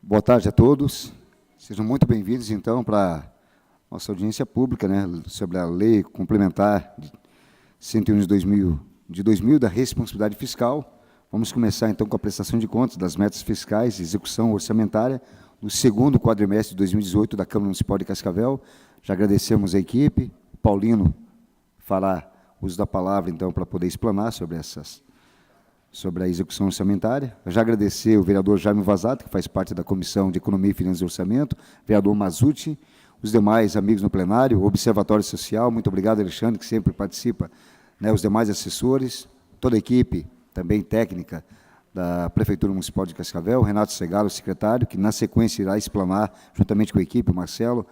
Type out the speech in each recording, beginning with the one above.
Boa tarde a todos. Sejam muito bem-vindos, então, para a nossa audiência pública, né, sobre a Lei Complementar 101 de 2000 da Responsabilidade Fiscal. Vamos começar, então, com a prestação de contas das metas fiscais e execução orçamentária do segundo quadrimestre de 2018 da Câmara Municipal de Cascavel. Já agradecemos a equipe. Paulino fará uso da palavra, então, para poder explanar sobre a execução orçamentária. Eu já agradecer o vereador Jaime Vazato, que faz parte da Comissão de Economia, Finanças e Orçamento, vereador Mazzucci, os demais amigos no plenário, o Observatório Social, muito obrigado, Alexandre, que sempre participa, né, os demais assessores, toda a equipe, também técnica, da Prefeitura Municipal de Cascavel, Renato Segalo, secretário, que na sequência irá explanar, juntamente com a equipe, o Marcelo,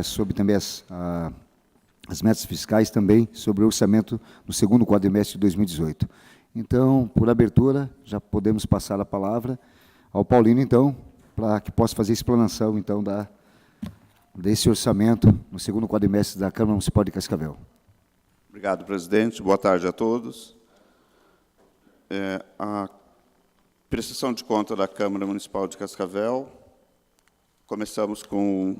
sobre também as metas fiscais, também sobre o orçamento do segundo quadrimestre de 2018. Então, por abertura, já podemos passar a palavra ao Paulino, então, para que possa fazer a explanação, então, desse orçamento no segundo quadrimestre da Câmara Municipal de Cascavel. Obrigado, presidente. Boa tarde a todos. A prestação de conta da Câmara Municipal de Cascavel. Começamos com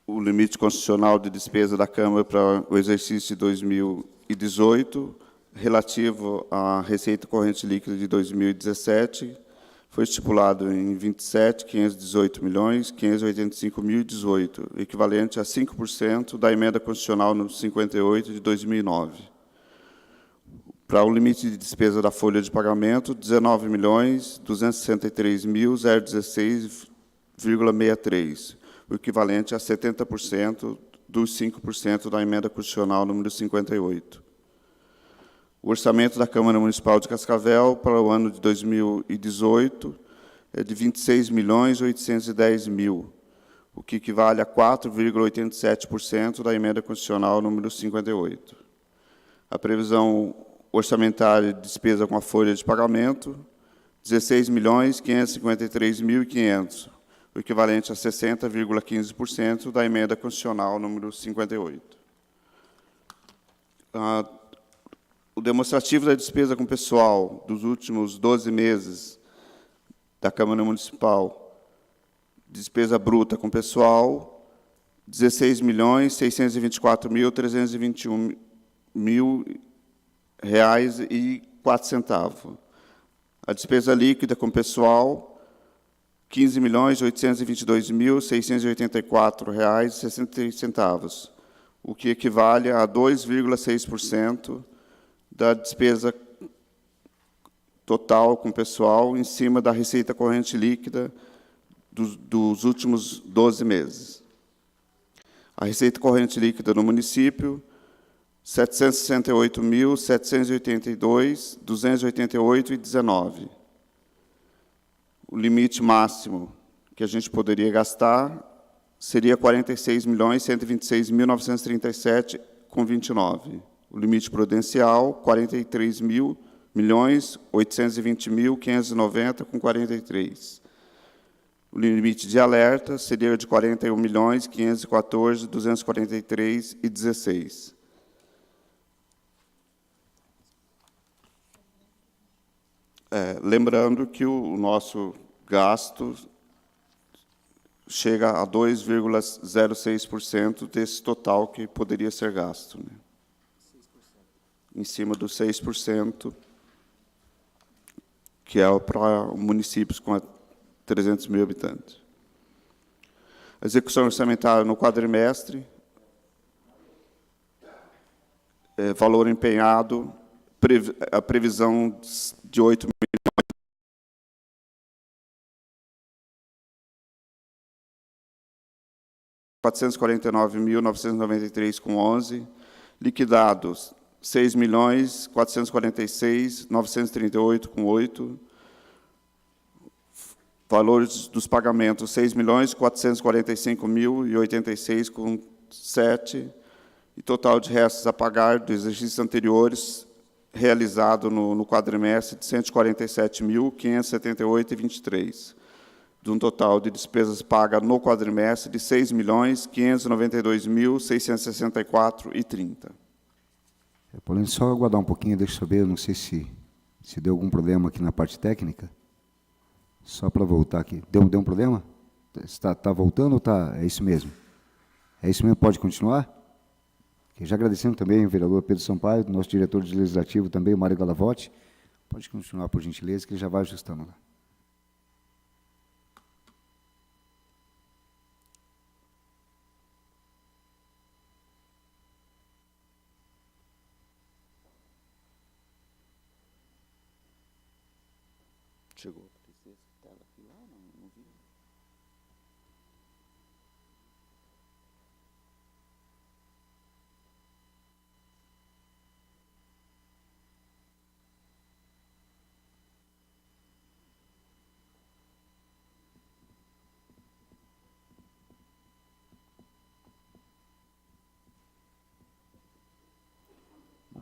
o limite constitucional de despesa da Câmara para o exercício de 2018, relativo à receita corrente líquida de 2017, foi estipulado em 27.518.585.018, equivalente a 5% da emenda constitucional no 58 de 2009. Para o limite de despesa da folha de pagamento, 19.263.016,63, o equivalente a 70% dos 5% da emenda constitucional número 58. O orçamento da Câmara Municipal de Cascavel para o ano de 2018 é de 26.810.000, o que equivale a 4,87% da emenda constitucional número 58. A previsão orçamentária de despesa com a folha de pagamento, 16.553.500, o equivalente a 60,15% da emenda constitucional número 58. O demonstrativo da despesa com pessoal dos últimos 12 meses da Câmara Municipal, despesa bruta com pessoal, 16.624.321.004. A despesa líquida com pessoal, 15.822.684,63, o que equivale a 2,6% da despesa total com pessoal em cima da receita corrente líquida dos últimos 12 meses. A receita corrente líquida no município, 768.782.288,19. O limite máximo que a gente poderia gastar seria 46.126.937,29. O limite prudencial, 43.820.590,43. O limite de alerta seria de 41.514.243,16. Lembrando que o nosso gasto chega a 2,06% desse total que poderia ser gasto, né? Em cima dos 6%, que é para municípios com 300 mil habitantes. A execução orçamentária no quadrimestre, valor empenhado, a previsão de 8.449.993,11, liquidados 6.446.938,8, valores dos pagamentos 6.445.086,7, e total de restos a pagar dos exercícios anteriores realizado no quadrimestre de 147.578,23, de um total de despesas pagas no quadrimestre de 6.592.664,30. Paulino, só aguardar um pouquinho, deixa eu saber, não sei se se deu algum problema aqui na parte técnica. Só para voltar aqui. Deu um problema? Está voltando ou está? É isso mesmo? É isso mesmo? Pode continuar? Já agradecendo também o vereador Pedro Sampaio, nosso diretor de legislativo também, o Mário Galavotti. Pode continuar, por gentileza, que ele já vai ajustando lá. Chegou. Tela aqui lá, não vi.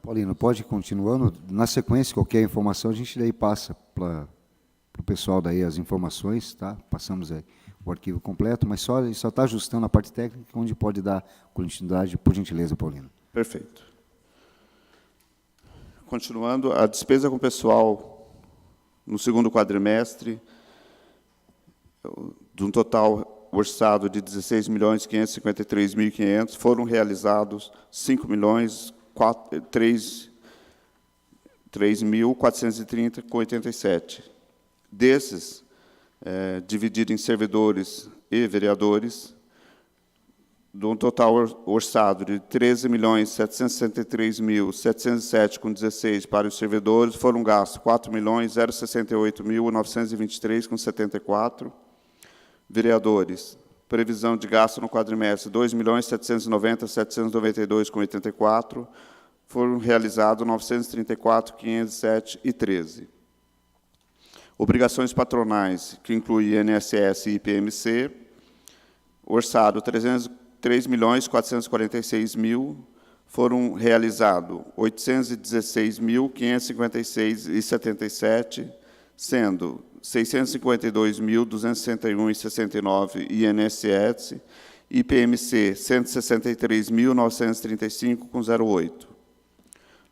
Paulino, pode ir continuando. Na sequência, qualquer informação, a gente daí passa para o pessoal daí as informações, tá? Passamos aí o arquivo completo, mas só está ajustando a parte técnica, onde pode dar continuidade, por gentileza, Paulino. Perfeito. Continuando, a despesa com pessoal no segundo quadrimestre, de um total orçado de 16.553.500, foram realizados 3.430,87. Desses, dividido em servidores e vereadores, de um total orçado de 13.763.707,16 para os servidores, foram gastos 4.068.923,74. Vereadores, previsão de gasto no quadrimestre, 2.790.792,84. Foram realizados 934.507,13. Obrigações patronais, que inclui INSS e IPMC, orçado 3.446.000, foram realizados 816.556,77, sendo 652.261,69 INSS, IPMC 163.935,08.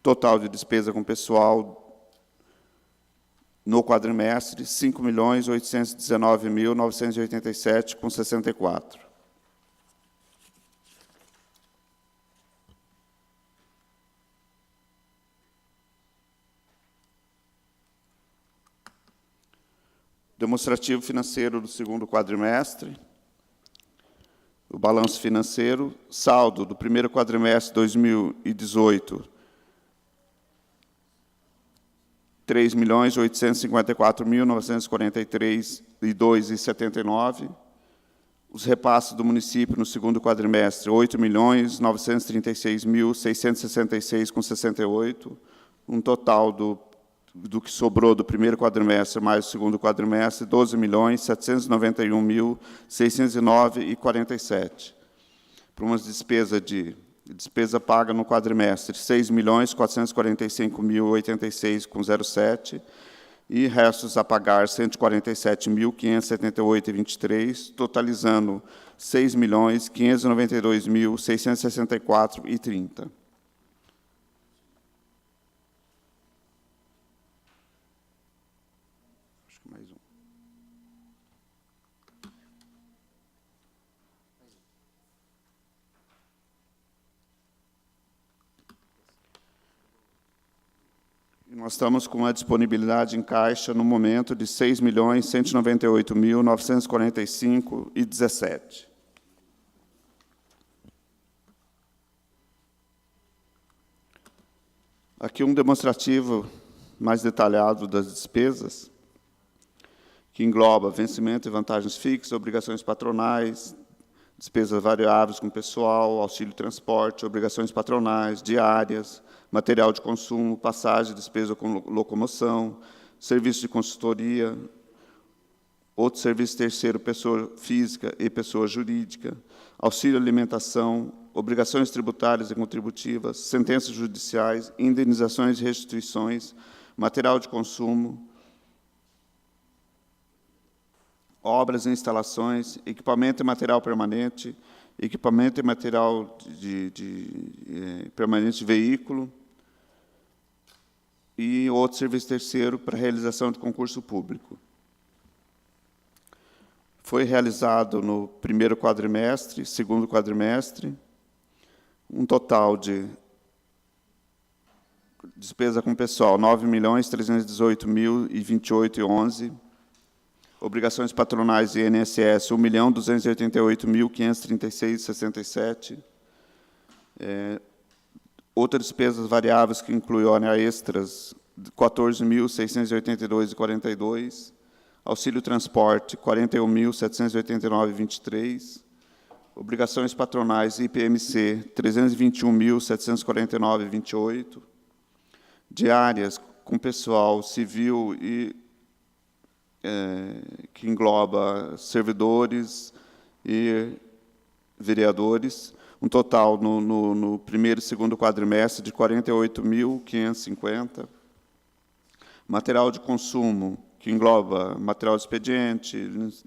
Total de despesa com pessoal no quadrimestre, 5.819.987,64. Demonstrativo financeiro do segundo quadrimestre. O balanço financeiro, saldo do primeiro quadrimestre 2018, 3.854.943,2,79. Os repasses do município no segundo quadrimestre, 8.936.666,68. Um total do que sobrou do primeiro quadrimestre mais o segundo quadrimestre, 12.791.609,47. Para uma despesa paga no quadrimestre, 6.445.086,07, e restos a pagar, 147.578,23, totalizando 6.592.664,30. Acho que mais um. Nós estamos com uma disponibilidade em caixa, no momento, de 6.198.945,17. Aqui um demonstrativo mais detalhado das despesas, que engloba vencimento e vantagens fixas, obrigações patronais, despesas variáveis com pessoal, auxílio transporte, obrigações patronais, diárias, material de consumo, passagem, despesa com locomoção, serviço de consultoria, outro serviço terceiro, pessoa física e pessoa jurídica, auxílio alimentação, obrigações tributárias e contributivas, sentenças judiciais, indenizações e restituições, material de consumo, obras e instalações, equipamento e material permanente, equipamento e material permanente de veículo, e outro serviço terceiro para realização de concurso público. Foi realizado no primeiro quadrimestre, segundo quadrimestre, um total de despesa com pessoal, 9.318.028,11. Obrigações patronais e INSS, 1.288.536,67. Outras despesas variáveis que incluem hora extras, 14.682,42. Auxílio transporte, 41.789,23. Obrigações patronais IPMC, 321.749,28. Diárias com pessoal civil e que engloba servidores e vereadores, um total no primeiro e segundo quadrimestre de 48.550. Material de consumo, que engloba material de expediente,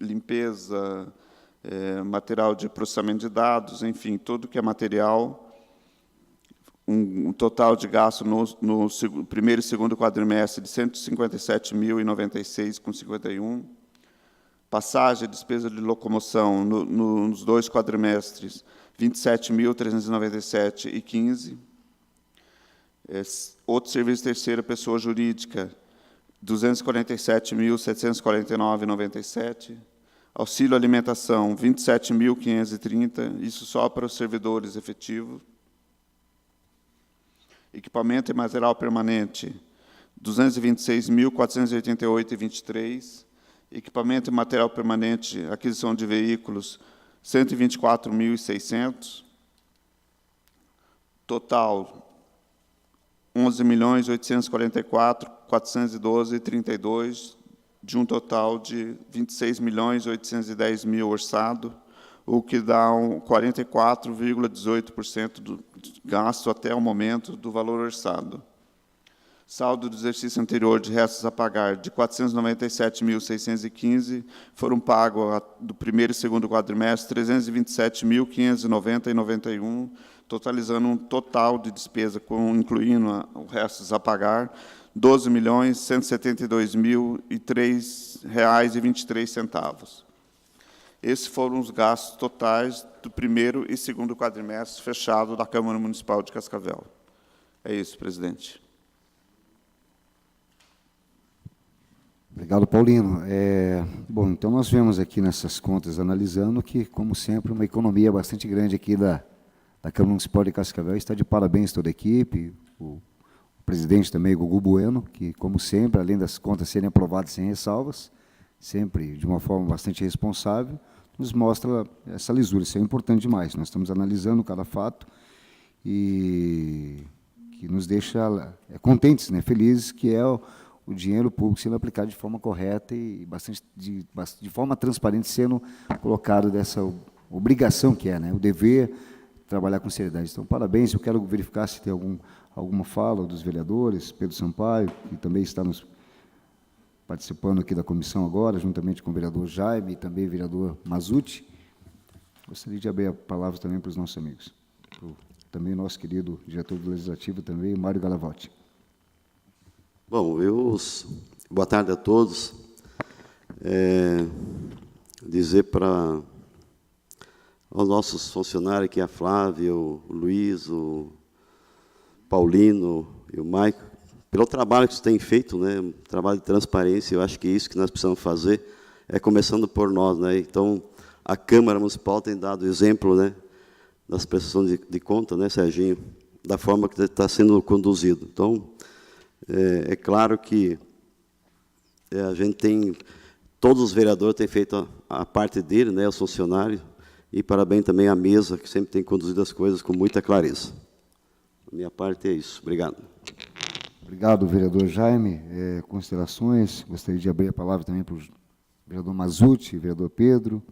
limpeza, material de processamento de dados, enfim, tudo que é material. Um total de gasto no primeiro e segundo quadrimestre de 157.096,51. Passagem, despesa de locomoção nos dois quadrimestres, 27.397,15. Outro serviço terceiro, pessoa jurídica, 247.749,97. Auxílio alimentação, 27.530, isso só para os servidores efetivos. Equipamento e material permanente, 226.488,23. Equipamento e material permanente, aquisição de veículos, 124.600. Total, 11.844.412,32, de um total de 26.810.000 orçado, o que dá 44,18% do gasto até o momento do valor orçado. Saldo do exercício anterior de restos a pagar de 497.615, foram pagos do primeiro e segundo quadrimestre 327.590,91, totalizando um total de despesa, incluindo os restos a pagar, R$ 12.172.003,23. Esses foram os gastos totais do primeiro e segundo quadrimestre fechado da Câmara Municipal de Cascavel. É isso, presidente. Obrigado, Paulino. Bom, então nós vemos aqui nessas contas, analisando, que, como sempre, uma economia bastante grande aqui da Câmara Municipal de Cascavel. Está de parabéns toda a equipe, o presidente também, Gugu Bueno, que, como sempre, além das contas serem aprovadas sem ressalvas, sempre de uma forma bastante responsável, nos mostra essa lisura. Isso é importante demais. Nós estamos analisando cada fato e que nos deixa contentes, né, felizes, que é o dinheiro público sendo aplicado de forma correta e de forma transparente, sendo colocado dessa obrigação que é, né, o dever trabalhar com seriedade. Então, parabéns. Eu quero verificar se tem alguma fala dos vereadores, Pedro Sampaio, que também está participando aqui da comissão agora, juntamente com o vereador Jaime e também o vereador Mazzucci. Gostaria de abrir a palavra também para os nossos amigos. Também o nosso querido diretor do Legislativo, também, Mário Galavotti. Bom, boa tarde a todos. Dizer para os nossos funcionários aqui, a Flávia, o Luiz, o Paulino e o Maico, pelo trabalho que vocês têm feito, né, um trabalho de transparência. Eu acho que é isso que nós precisamos fazer, começando por nós, né. Então, a Câmara Municipal tem dado exemplo, né, das prestações de conta, né, Serginho, da forma que está sendo conduzido. Então, é claro que a gente todos os vereadores têm feito a parte dele, né, os funcionários, e parabéns também à mesa, que sempre tem conduzido as coisas com muita clareza. A minha parte é isso. Obrigado. Obrigado, vereador Jaime. Considerações? Gostaria de abrir a palavra também para o vereador Mazzucci, vereador Pedro,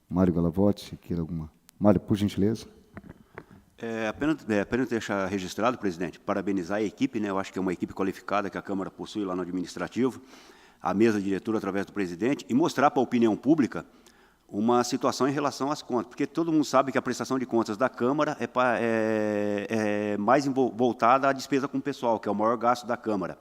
Mário Galavotti, queira alguma. Mário, por gentileza. Apenas deixar registrado, presidente, parabenizar a equipe, né? Eu acho que é uma equipe qualificada que a Câmara possui lá no administrativo, a mesa diretora através do presidente, e mostrar para a opinião pública uma situação em relação às contas, porque todo mundo sabe que a prestação de contas da Câmara é mais voltada à despesa com o pessoal, que é o maior gasto da Câmara.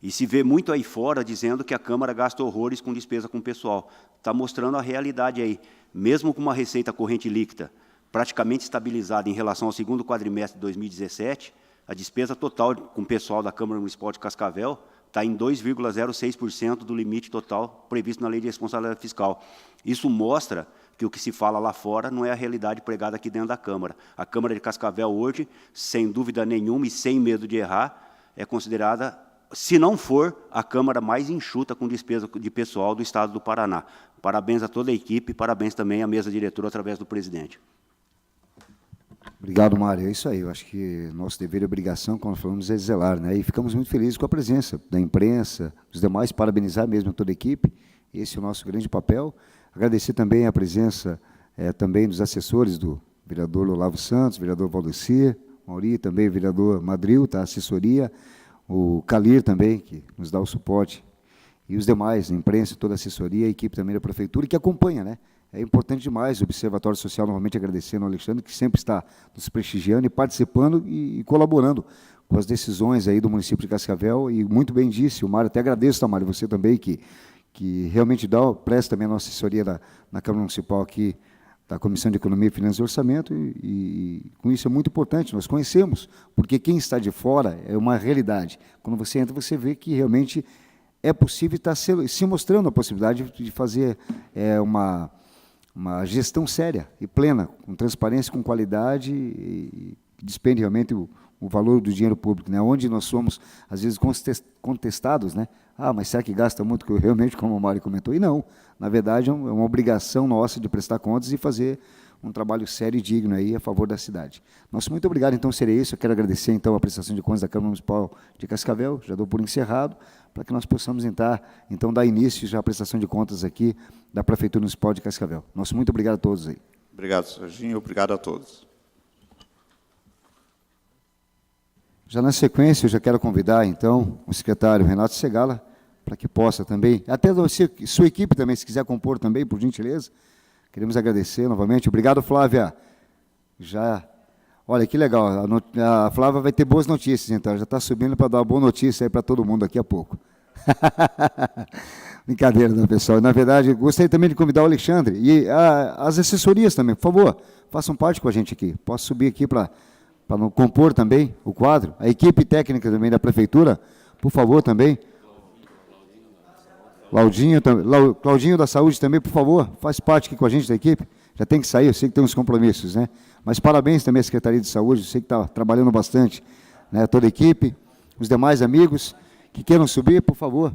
E se vê muito aí fora dizendo que a Câmara gasta horrores com despesa com o pessoal. Está mostrando a realidade aí. Mesmo com uma receita corrente líquida praticamente estabilizada em relação ao segundo quadrimestre de 2017, a despesa total com o pessoal da Câmara Municipal de Cascavel está em 2,06% do limite total previsto na Lei de Responsabilidade Fiscal. Isso mostra que o que se fala lá fora não é a realidade pregada aqui dentro da Câmara. A Câmara de Cascavel hoje, sem dúvida nenhuma e sem medo de errar, é considerada, se não for, a Câmara mais enxuta com despesa de pessoal do Estado do Paraná. Parabéns a toda a equipe, parabéns também à mesa diretora através do presidente. Obrigado, Mário. É isso aí. Eu acho que nosso dever e obrigação, como falamos, é zelar, né? E ficamos muito felizes com a presença da imprensa, dos demais, parabenizar mesmo toda a equipe. Esse é o nosso grande papel. Agradecer também a presença também dos assessores do vereador Olavo Santos, vereador Valdecir, Mauri, também vereador Madril, tá? Assessoria, o Calir também, que nos dá o suporte, e os demais, a imprensa, toda a assessoria, a equipe também da Prefeitura, que acompanha, né? É importante demais o Observatório Social, novamente agradecendo ao Alexandre, que sempre está nos prestigiando e participando e colaborando com as decisões aí do município de Cascavel, e muito bem disse, o Mário, até agradeço, tá, Mário, você também, que realmente presta também a nossa assessoria na Câmara Municipal aqui, da Comissão de Economia, Finanças e Orçamento, e com isso é muito importante, nós conhecemos, porque quem está de fora é uma realidade. Quando você entra, você vê que realmente é possível estar se mostrando a possibilidade de fazer uma gestão séria e plena, com transparência, com qualidade, e despende realmente o valor do dinheiro público, né? Onde nós somos, às vezes, contestados, né? Ah, mas será que gasta muito? Que realmente, como o Mário comentou, e não. Na verdade, é uma obrigação nossa de prestar contas e fazer um trabalho sério e digno aí a favor da cidade. Nosso muito obrigado, então, seria isso. Eu quero agradecer, então, a prestação de contas da Câmara Municipal de Cascavel, já dou por encerrado, para que nós possamos, então, dar início já à prestação de contas aqui da Prefeitura Municipal de Cascavel. Nosso muito obrigado a todos aí. Obrigado, Serginho. Obrigado a todos. Já na sequência, eu já quero convidar, então, o secretário Renato Segala, para que possa também, até sua equipe também, se quiser compor também, por gentileza, queremos agradecer novamente. Obrigado, Flávia. Olha, que legal, a Flávia vai ter boas notícias, então, já está subindo para dar uma boa notícia aí para todo mundo daqui a pouco. Brincadeira, né, pessoal? Na verdade, gostaria também de convidar o Alexandre e as assessorias também, por favor, façam parte com a gente aqui. Posso subir aqui para compor também o quadro. A equipe técnica também da Prefeitura, por favor, também. Claudinho da Saúde também, por favor, faz parte aqui com a gente da equipe. Já tem que sair, eu sei que tem uns compromissos, né? Mas parabéns também à Secretaria de Saúde, eu sei que está trabalhando bastante, né? Toda a equipe, os demais amigos que queiram subir, por favor.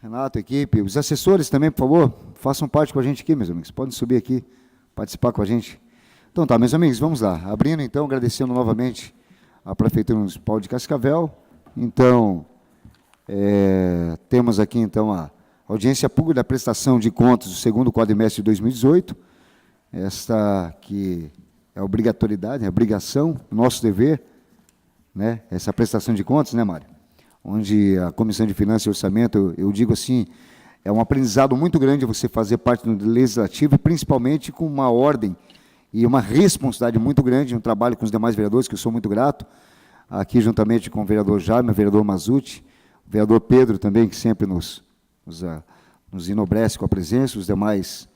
Renato, equipe, os assessores também, por favor, façam parte com a gente aqui, meus amigos. Podem subir aqui, participar com a gente. Então tá, meus amigos, vamos lá. Abrindo, então, agradecendo novamente a Prefeitura Municipal de Cascavel. Então, temos aqui, então, a audiência pública da prestação de contas do segundo quadrimestre de 2018. Esta que é a obrigatoriedade, a obrigação, o nosso dever, né? Essa prestação de contas, né, Mário? Onde a Comissão de Finanças e Orçamento, eu digo assim, é um aprendizado muito grande você fazer parte do Legislativo, principalmente com uma ordem e uma responsabilidade muito grande no trabalho com os demais vereadores, que eu sou muito grato, aqui juntamente com o vereador Jaime, o vereador Mazuti, o vereador Pedro também, que sempre nos enobrece com a presença, os demais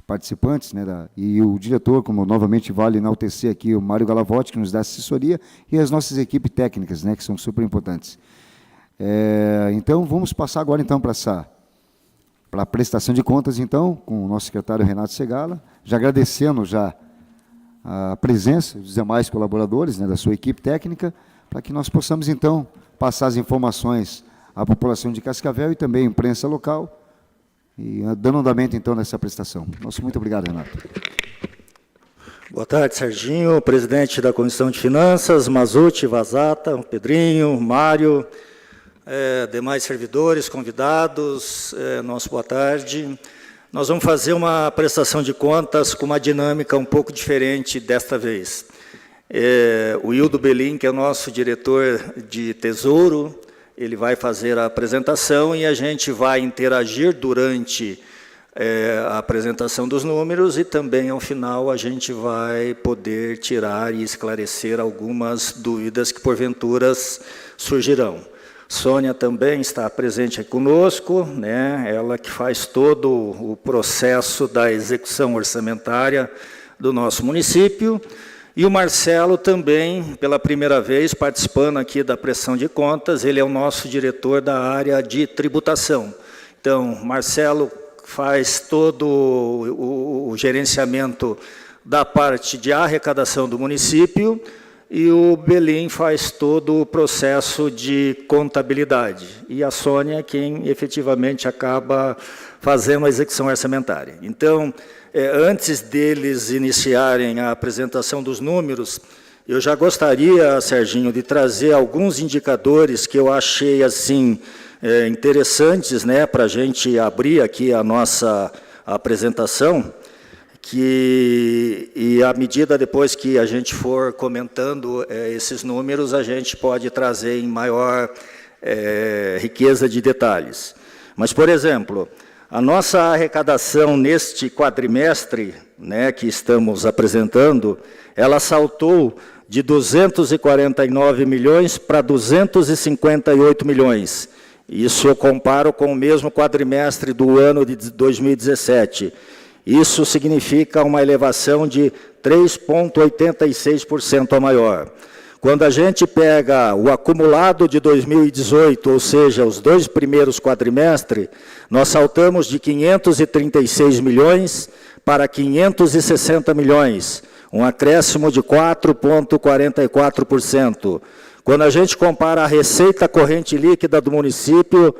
participantes, né, e o diretor, como novamente vale enaltecer aqui, o Mário Galavotti, que nos dá assessoria, e as nossas equipes técnicas, né, que são super importantes. Então, vamos passar agora, então, para a prestação de contas, então, com o nosso secretário Renato Segala, já agradecendo a presença dos demais colaboradores, né, da sua equipe técnica, para que nós possamos, então, passar as informações à população de Cascavel e também à imprensa local, e dando andamento, então, nessa prestação. Nosso muito obrigado, Renato. Boa tarde, Serginho, presidente da Comissão de Finanças, Mazuti, Vazata, Pedrinho, Mário, demais servidores, convidados, nosso boa tarde. Nós vamos fazer uma prestação de contas com uma dinâmica um pouco diferente desta vez. O Hildo Belin, que é o nosso diretor de Tesouro, ele vai fazer a apresentação e a gente vai interagir durante a apresentação dos números e também, ao final, a gente vai poder tirar e esclarecer algumas dúvidas que, porventura, surgirão. Sônia também está presente aqui conosco, né? Ela que faz todo o processo da execução orçamentária do nosso município, e o Marcelo também, pela primeira vez, participando aqui da prestação de contas, ele é o nosso diretor da área de tributação. Então, Marcelo faz todo o gerenciamento da parte de arrecadação do município, e o Belim faz todo o processo de contabilidade. E a Sônia é quem efetivamente acaba fazendo a execução orçamentária. Então, antes deles iniciarem a apresentação dos números, eu já gostaria, Serginho, de trazer alguns indicadores que eu achei assim interessantes, né, para a gente abrir aqui a nossa apresentação, e à medida depois que a gente for comentando esses números, a gente pode trazer em maior riqueza de detalhes. Mas, por exemplo, a nossa arrecadação neste quadrimestre, né, que estamos apresentando, ela saltou de 249 milhões para 258 milhões. Isso eu comparo com o mesmo quadrimestre do ano de 2017. Isso significa uma elevação de 3,86% a maior. Quando a gente pega o acumulado de 2018, ou seja, os 2 primeiros quadrimestres, nós saltamos de 536 milhões para 560 milhões, um acréscimo de 4,44%. Quando a gente compara a receita corrente líquida do município,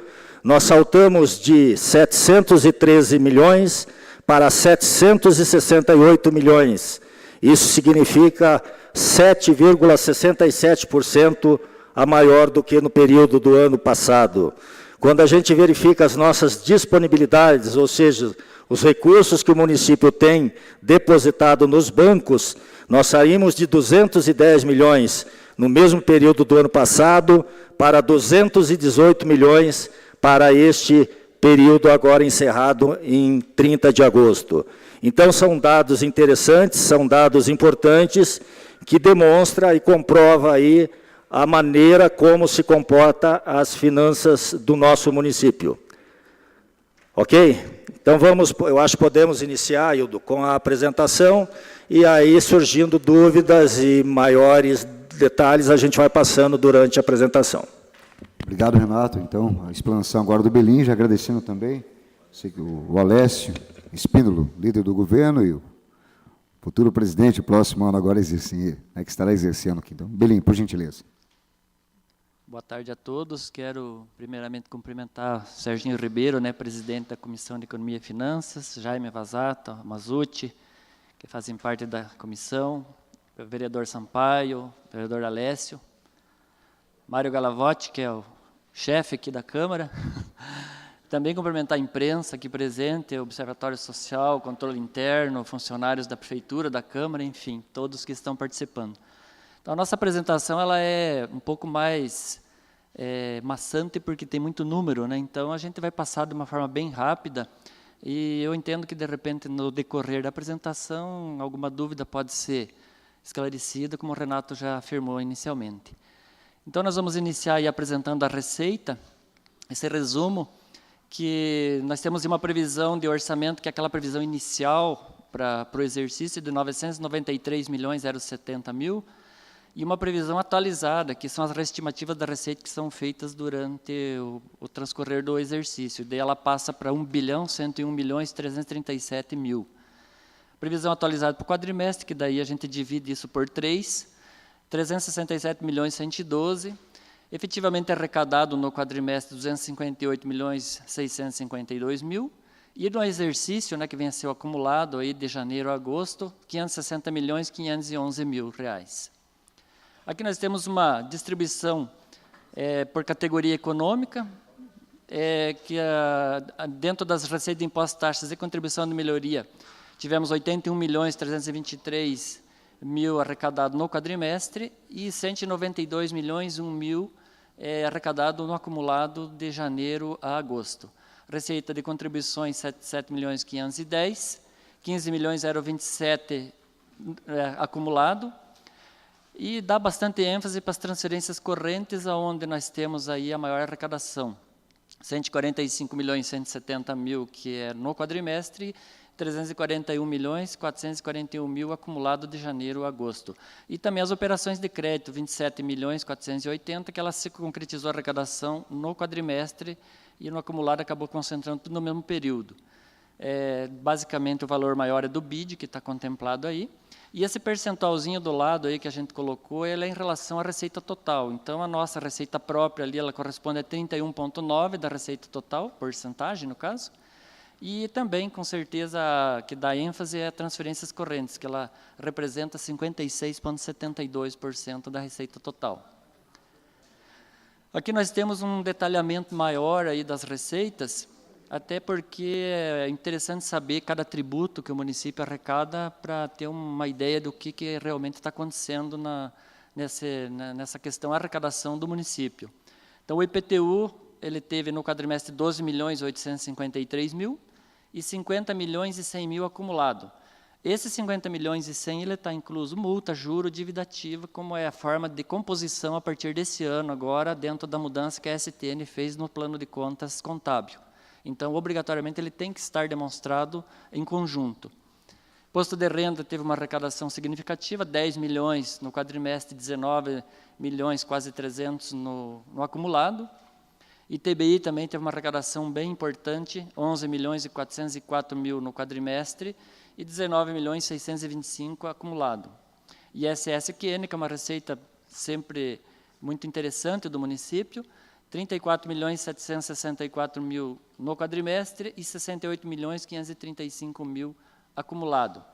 nós saltamos de 713 milhões para 768 milhões. Isso significa 7,67% a maior do que no período do ano passado. Quando a gente verifica as nossas disponibilidades, ou seja, os recursos que o município tem depositado nos bancos, nós saímos de 210 milhões no mesmo período do ano passado para 218 milhões para este período agora encerrado em 30 de agosto. Então, são dados interessantes, são dados importantes, que demonstra e comprova aí a maneira como se comporta as finanças do nosso município. Ok? Então, eu acho que podemos iniciar, Hildo, com a apresentação, e aí, surgindo dúvidas e maiores detalhes, a gente vai passando durante a apresentação. Obrigado, Renato. Então, a explanação agora do Belim, já agradecendo também, sei que o Alessio Espínolo, líder do governo, e o futuro presidente, o próximo ano agora que estará exercendo aqui. Então, Belim, por gentileza. Boa tarde a todos. Quero, primeiramente, cumprimentar Serginho Ribeiro, né, presidente da Comissão de Economia e Finanças, Jaime Vazata, Mazzucci, que fazem parte da comissão, o vereador Sampaio, o vereador Alessio, Mário Galavotti, que é o chefe aqui da Câmara. Também cumprimentar a imprensa aqui presente, o Observatório Social, Controle Interno, funcionários da Prefeitura, da Câmara, enfim, todos que estão participando. Então, a nossa apresentação ela é um pouco mais maçante, porque tem muito número, né? Então, a gente vai passar de uma forma bem rápida, e eu entendo que, de repente, no decorrer da apresentação, alguma dúvida pode ser esclarecida, como o Renato já afirmou inicialmente. Então, nós vamos iniciar aí apresentando a receita, esse resumo, que nós temos uma previsão de orçamento, que é aquela previsão inicial para o exercício de 993.070.000, e uma previsão atualizada, que são as reestimativas da receita que são feitas durante o transcorrer do exercício. Daí ela passa para 1.101.337.000. Previsão atualizada para o quadrimestre, que daí a gente divide isso por 3, 367.112.000, efetivamente arrecadado no quadrimestre 258.652.000, e no exercício, né, que vem a ser o acumulado aí de janeiro a agosto, 560.511.000 reais. Aqui nós temos uma distribuição por categoria econômica, que dentro das receitas de impostos, taxas e contribuição de melhoria, tivemos 81.323.000 arrecadado no quadrimestre e 192.001.000 arrecadado no acumulado de janeiro a agosto. Receita de contribuições, 77.510.000, 15.027.000 acumulado, e dá bastante ênfase para as transferências correntes, onde nós temos aí a maior arrecadação. 145.170.000, que é no quadrimestre, 341.441.000 acumulado de janeiro a agosto. E também as operações de crédito, 27.480.000, que ela se concretizou a arrecadação no quadrimestre e no acumulado acabou concentrando tudo no mesmo período. Basicamente, o valor maior é do BID, que está contemplado aí, e esse percentualzinho do lado aí que a gente colocou, ele é em relação à receita total. Então, a nossa receita própria ali, ela corresponde a 31,9% da receita total, porcentagem no caso, e também, com certeza, que dá ênfase é transferências correntes, que ela representa 56,72% da receita total. Aqui nós temos um detalhamento maior aí das receitas, até porque é interessante saber cada tributo que o município arrecada para ter uma ideia do que realmente está acontecendo nessa questão da arrecadação do município. Então, o IPTU, ele teve no quadrimestre 12.853.000 e 50.100.000 acumulado. Esse 50.100.000 ele está incluso multa, juro, dívida ativa, como é a forma de composição a partir desse ano, agora, dentro da mudança que a STN fez no plano de contas contábil. Então, obrigatoriamente, ele tem que estar demonstrado em conjunto. Imposto de renda teve uma arrecadação significativa, 10 milhões no quadrimestre, 19 milhões, quase 300 no acumulado. ITBI também teve uma arrecadação bem importante, 11 milhões e 404 mil no quadrimestre e 19 milhões e 625 acumulado. ISS-QN, que é uma receita sempre muito interessante do município, 34.764.000 no quadrimestre e 68.535.000 acumulado.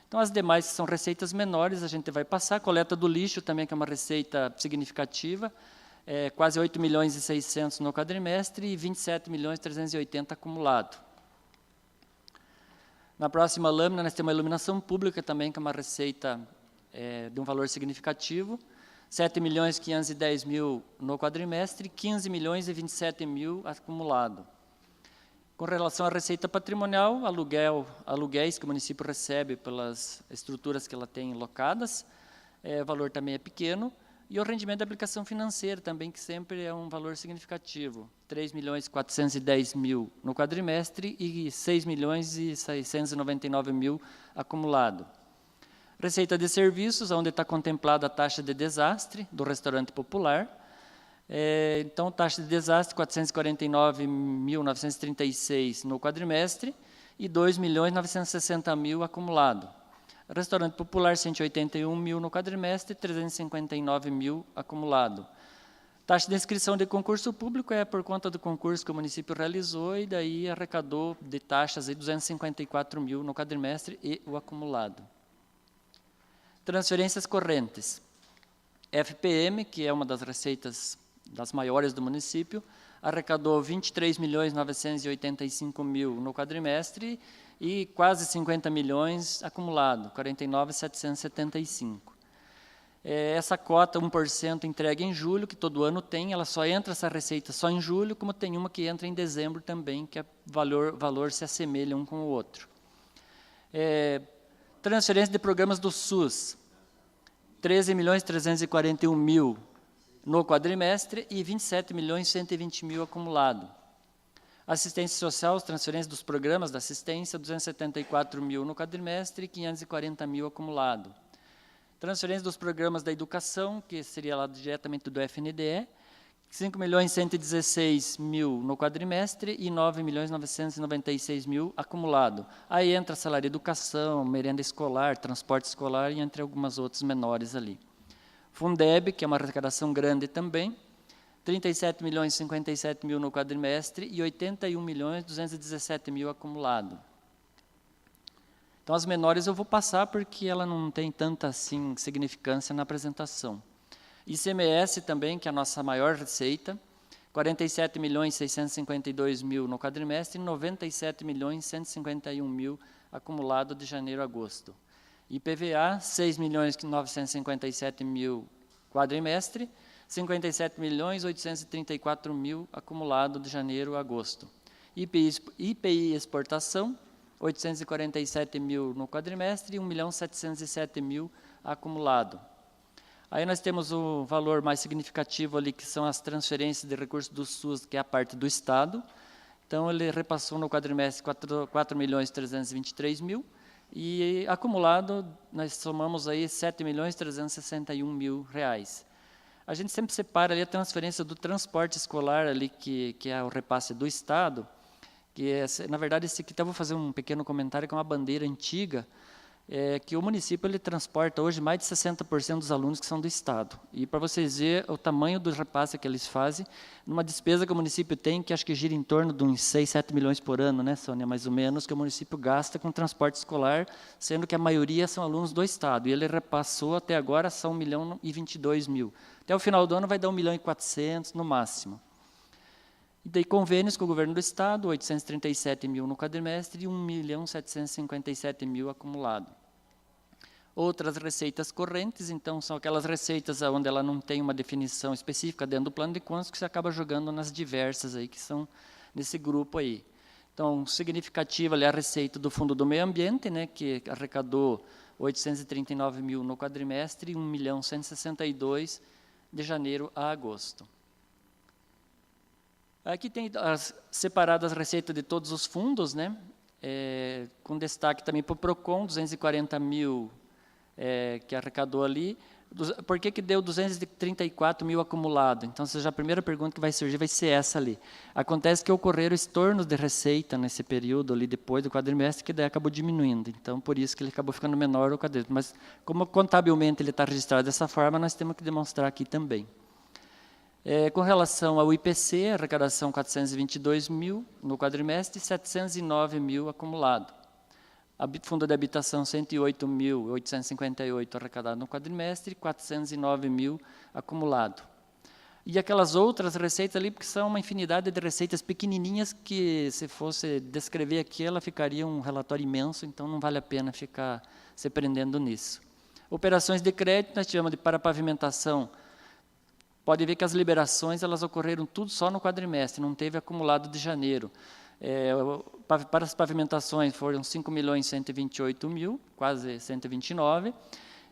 Então, as demais são receitas menores, a gente vai passar. Coleta do lixo também, que é uma receita significativa, quase 8.600.000 no quadrimestre e 27.380.000 acumulado. Na próxima lâmina, nós temos a iluminação pública também, que é uma receita de um valor significativo, 7.510.000 no quadrimestre, 15.027.000 acumulado. Com relação à receita patrimonial, aluguéis que o município recebe pelas estruturas que ela tem locadas, o valor também é pequeno, e o rendimento da aplicação financeira também, que sempre é um valor significativo, 3.410.000 no quadrimestre e 6.699.000 acumulado. Receita de serviços, onde está contemplada a taxa de desastre do restaurante popular. Então, taxa de desastre, 449.936 no quadrimestre e 2.960.000 acumulado. Restaurante popular, 181.000 no quadrimestre e 359.000 acumulado. Taxa de inscrição de concurso público é por conta do concurso que o município realizou e daí arrecadou de taxas 254.000 no quadrimestre e o acumulado. Transferências correntes. FPM, que é uma das receitas das maiores do município, arrecadou 23.985.000 no quadrimestre e quase 50 milhões acumulado, 49.775. Essa cota, 1% entregue em julho, que todo ano tem, ela só entra essa receita só em julho, como tem uma que entra em dezembro também, que o valor se assemelha um com o outro. Transferência de programas do SUS, 13.341.000 no quadrimestre e 27.120.000 acumulado. Assistência social, as transferências dos programas da assistência, 274.000 no quadrimestre e 540.000 acumulado. Transferência dos programas da educação, que seria lá diretamente do FNDE, 5.116.000 no quadrimestre e 9.996.000 acumulado. Aí entra salário de educação, merenda escolar, transporte escolar e entre algumas outras menores ali. Fundeb, que é uma arrecadação grande também, 37.057.000 no quadrimestre e 81.217.000 acumulado. Então, as menores eu vou passar porque ela não tem tanta assim, significância na apresentação. ICMS também, que é a nossa maior receita, 47.652.000 no quadrimestre e 97.151.000 acumulado de janeiro a agosto. IPVA, 6.957.000 quadrimestre, 57.834.000 acumulado de janeiro a agosto. IPI exportação, 847 mil no quadrimestre e 1.707 mil acumulado. Aí nós temos o valor mais significativo ali, que são as transferências de recursos do SUS, que é a parte do Estado. Então, ele repassou no quadrimestre 4.323 mil, e acumulado, nós somamos aí 7.361.000 reais. A gente sempre separa ali a transferência do transporte escolar, ali, que é o repasse do Estado, que é, na verdade, esse aqui, então, vou fazer um pequeno comentário, que é uma bandeira antiga, que o município ele transporta hoje mais de 60% dos alunos que são do Estado. E para vocês verem o tamanho do repasse que eles fazem, numa despesa que o município tem, que acho que gira em torno de uns 6, 7 milhões por ano, né, Sônia, mais ou menos, que o município gasta com transporte escolar, sendo que a maioria são alunos do Estado. E ele repassou até agora, são 1.022.000. Até o final do ano vai dar 1.400.000 no máximo. E daí convênios com o governo do Estado, 837 mil no quadrimestre e 1.757 mil acumulado. Outras receitas correntes, então, são aquelas receitas onde ela não tem uma definição específica dentro do plano de contas, que você acaba jogando nas diversas aí, que são nesse grupo aí. Então, significativa ali a receita do Fundo do Meio Ambiente, né, que arrecadou 839 mil no quadrimestre e 1.162.000 de janeiro a agosto. Aqui tem separadas as receitas de todos os fundos, né? Com destaque também para o PROCON, 240 mil que arrecadou ali. Por que deu 234 mil acumulado? Então, seja a primeira pergunta que vai surgir vai ser essa ali. Acontece que ocorreram estornos de receita nesse período ali, depois do quadrimestre, que daí acabou diminuindo. Então, por isso que ele acabou ficando menor o quadrimestre. Mas, como contabilmente ele está registrado dessa forma, nós temos que demonstrar aqui também. Com relação ao IPC, arrecadação 422 mil no quadrimestre e 709 mil acumulado. Fundo de habitação 108.858 arrecadado no quadrimestre e 409 mil acumulado. E aquelas outras receitas ali, porque são uma infinidade de receitas pequenininhas que, se fosse descrever aqui, ela ficaria um relatório imenso, então não vale a pena ficar se prendendo nisso. Operações de crédito, nós tivemos para pavimentação. Pode ver que as liberações elas ocorreram tudo só no quadrimestre, não teve acumulado de janeiro. Para as pavimentações foram 5.128.000, quase 129.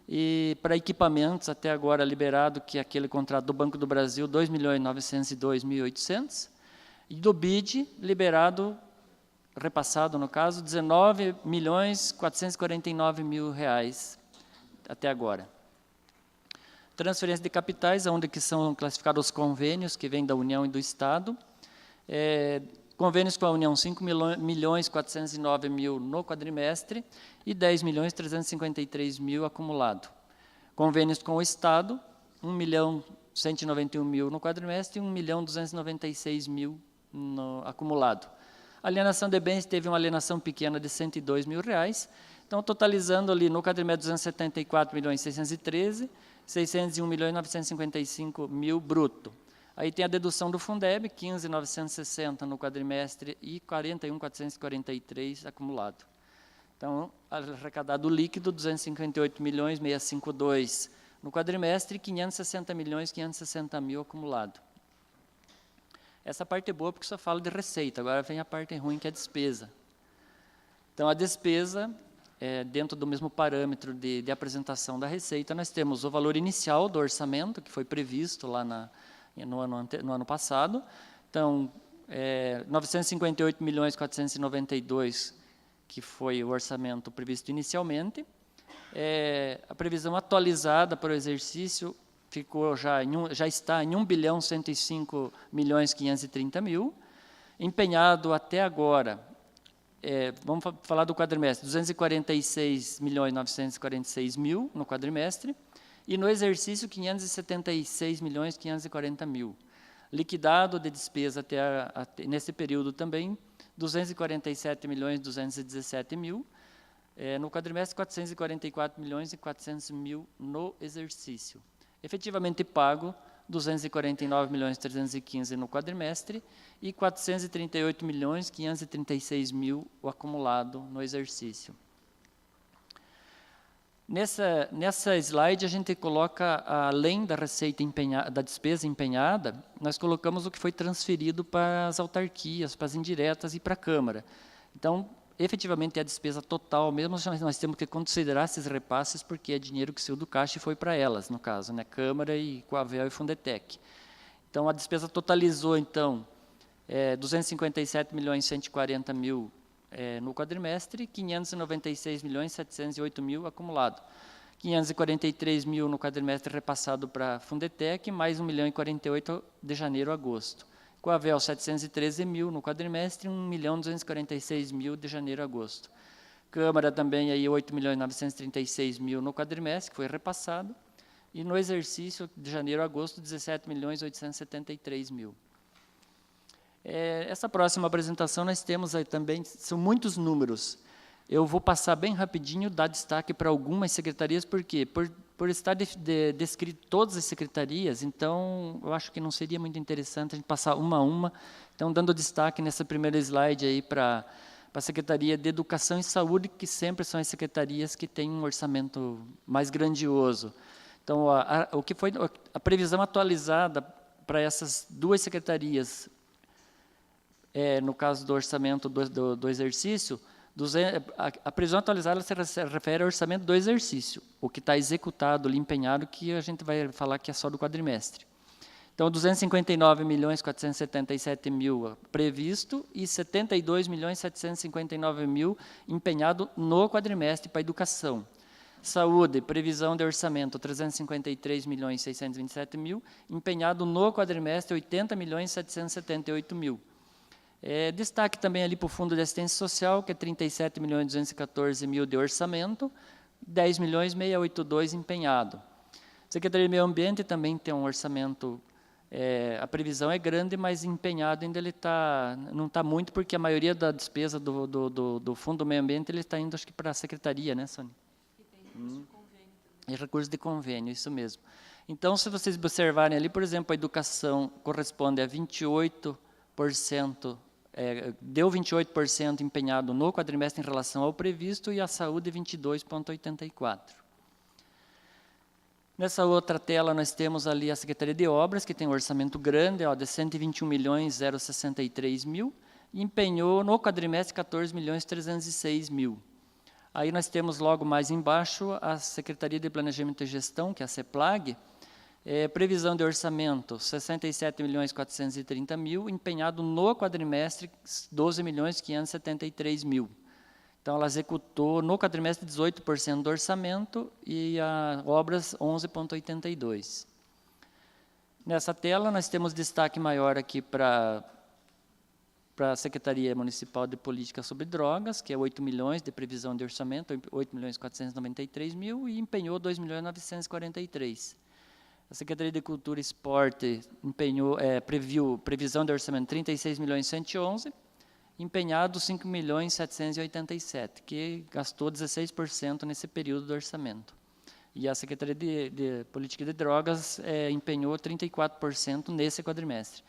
E para equipamentos, até agora liberado, que é aquele contrato do Banco do Brasil, 2.902.800. E do BID, liberado, repassado no caso, 19.449.000 reais até agora. Transferência de capitais, onde que são classificados os convênios que vêm da União e do Estado. Convênios com a União, 5.409.000 no quadrimestre e 10.353.000 acumulado. Convênios com o Estado, 1.191.000 no quadrimestre e 1.296.000 no acumulado. A alienação de bens teve uma alienação pequena de 102 mil reais, então totalizando ali no quadrimestre 274.613.000, 601.955.000 bruto. Aí tem a dedução do Fundeb, 15.960 no quadrimestre e 41.443 acumulado. Então, arrecadado líquido, 258.652.000 no quadrimestre e 560.560.000 acumulado. Essa parte é boa porque só fala de receita, agora vem a parte ruim, que é a despesa. Então, a despesa, dentro do mesmo parâmetro de apresentação da receita, nós temos o valor inicial do orçamento, que foi previsto lá no ano passado. Então, 958.492.000, que foi o orçamento previsto inicialmente. A previsão atualizada para o exercício ficou já está em 1.105.530.000. Empenhado até agora, vamos falar do quadrimestre, 246.946.000 no quadrimestre, e no exercício, 576.540.000. Liquidado de despesa até nesse período também, 247.217.000, no quadrimestre, 444.400.000 no exercício. Efetivamente pago, 249.315.000 no quadrimestre e 438.536.000 o acumulado no exercício. Nessa slide, a gente coloca, além da receita da despesa empenhada, nós colocamos o que foi transferido para as autarquias, para as indiretas e para a Câmara. Então, efetivamente, é a despesa total, mesmo nós temos que considerar esses repasses, porque é dinheiro que saiu do caixa e foi para elas, no caso, né, Câmara e Coavel e Fundetec. Então, a despesa totalizou, então, 257.140.000 no quadrimestre, 596.708.000 acumulado. 543.000 no quadrimestre repassado para a Fundetec, mais 1.048.000 de janeiro a agosto. Coavel, 713.000 no quadrimestre, 1.246.000 de janeiro a agosto. Câmara também, aí 8.936.000 no quadrimestre, que foi repassado. E no exercício de janeiro a agosto, 17.873.000. Essa próxima apresentação nós temos aí também, são muitos números. Eu vou passar bem rapidinho, dar destaque para algumas secretarias, porque por estar descrito todas as secretarias, então eu acho que não seria muito interessante a gente passar uma a uma. Então, dando destaque nessa primeira slide aí para a Secretaria de Educação e Saúde, que sempre são as secretarias que têm um orçamento mais grandioso. Então, o que foi a previsão atualizada para essas duas secretarias, no caso do orçamento do exercício, a previsão atualizada se refere ao orçamento do exercício, o que está executado, empenhado, que a gente vai falar que é só do quadrimestre. Então, 259.477.000 previsto e 72.759.000 empenhado no quadrimestre para a educação. Saúde, previsão de orçamento, 353.627.000, empenhado no quadrimestre, 80.778.000. Destaque também ali para o Fundo de Assistência Social, que é 37.214.000 de orçamento, 10.682.000 empenhado. Secretaria de Meio Ambiente também tem um orçamento, a previsão é grande, mas empenhado ainda ele não está muito, porque a maioria da despesa do Fundo do Meio Ambiente ele está indo, acho que, para a Secretaria, né, Sônia? E recursos de convênio, isso mesmo. Então, se vocês observarem ali, por exemplo, a educação corresponde a 28%, deu 28% empenhado no quadrimestre em relação ao previsto, e a saúde 22,84%. Nessa outra tela, nós temos ali a Secretaria de Obras, que tem um orçamento grande, de 121.063.000, e empenhou no quadrimestre 14.306.000. Aí nós temos logo mais embaixo a Secretaria de Planejamento e Gestão, que é a CEPLAG, previsão de orçamento 67.430.000, empenhado no quadrimestre 12.573.000. Então, ela executou no quadrimestre 18% do orçamento e a obras 11,82%. Nessa tela, nós temos destaque maior aqui para a Secretaria Municipal de Política sobre Drogas, que é 8 milhões de previsão de orçamento, 8.493.000, e empenhou 2.943.000. A Secretaria de Cultura e Esporte previu previsão de orçamento 36.111.000, empenhado 5.787.000, que gastou 16% nesse período do orçamento. E a Secretaria de Política de Drogas empenhou 34% nesse quadrimestre.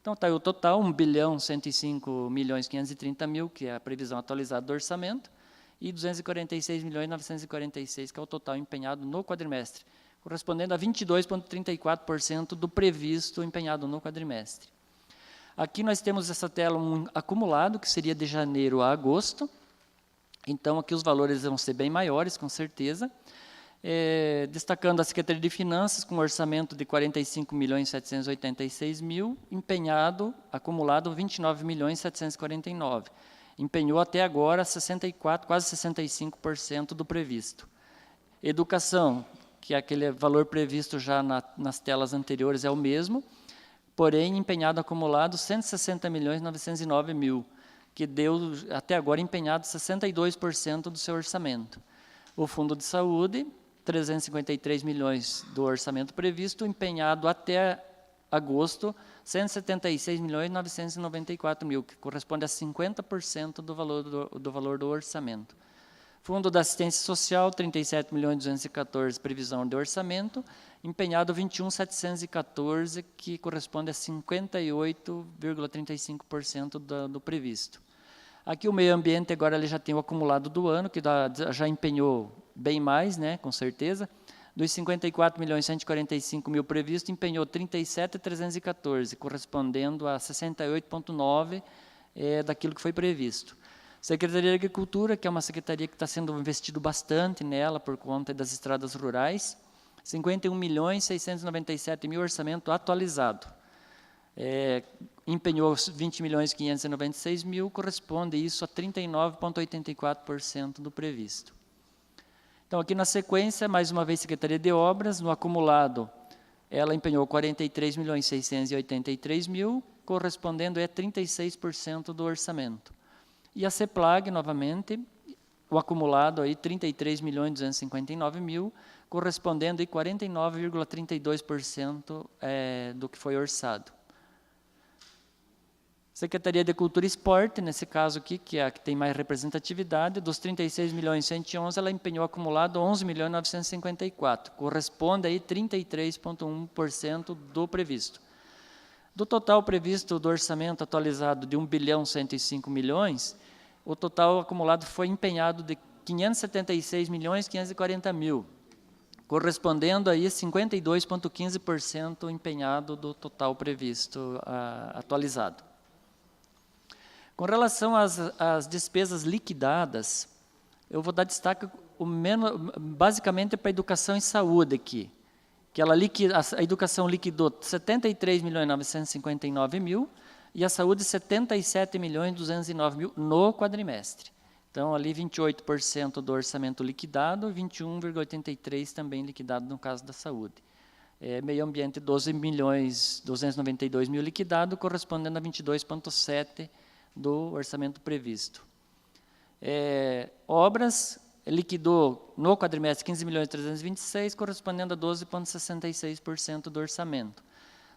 Então, está aí o total, 1.105.530.000, que é a previsão atualizada do orçamento, e 246.946.000, que é o total empenhado no quadrimestre, correspondendo a 22,34% do previsto empenhado no quadrimestre. Aqui nós temos essa tela acumulado, que seria de janeiro a agosto. Então, aqui os valores vão ser bem maiores, com certeza. Destacando a Secretaria de Finanças, com um orçamento de 45.786.000, empenhado, acumulado, 29.749.000. Empenhou até agora 64%, quase 65% do previsto. Educação, que é aquele valor previsto já nas telas anteriores, é o mesmo, porém, empenhado acumulado 160.909.000, que deu, até agora, empenhado 62% do seu orçamento. O Fundo de Saúde, 353 milhões do orçamento previsto, empenhado até agosto, 176.994.000, que corresponde a 50% do valor do orçamento. Fundo da Assistência Social, 37.214.000, previsão de orçamento, empenhado 21.714, que corresponde a 58,35% do previsto. Aqui o meio ambiente, agora ele já tem o acumulado do ano, que já empenhou bem mais, né, com certeza. Dos 54.145.000 previsto, empenhou 37.314, correspondendo a 68,9% daquilo que foi previsto. Secretaria de Agricultura, que é uma secretaria que está sendo investido bastante nela por conta das estradas rurais, 51.697.000 orçamento atualizado. Empenhou 20.596.000, corresponde isso a 39,84% do previsto. Então, aqui na sequência, mais uma vez, Secretaria de Obras, no acumulado, ela empenhou 43.683.000, correspondendo a 36% do orçamento. E a CEPLAG, novamente, o acumulado aí 33.259.000, correspondendo a 49,32% do que foi orçado. Secretaria de Cultura e Esporte, nesse caso aqui, que é a que tem mais representatividade, dos 36.111.000, ela empenhou acumulado 11.954.000, corresponde aí 33,1% do previsto. Do total previsto do orçamento atualizado de 1.105.000.000, o total acumulado foi empenhado de 576.540.000, correspondendo aí 52,15% empenhado do total previsto atualizado. Com relação às despesas liquidadas, eu vou dar destaque basicamente para a educação e saúde aqui, que a educação liquidou 73.959.000 e a saúde 77.209.000 no quadrimestre. Então, ali 28% do orçamento liquidado, 21,83% também liquidado no caso da saúde. Meio ambiente, 12.292.000 liquidado, correspondendo a 22,7% do orçamento previsto. Obras, liquidou no quadrimestre 15.326.000, correspondendo a 12,66% do orçamento.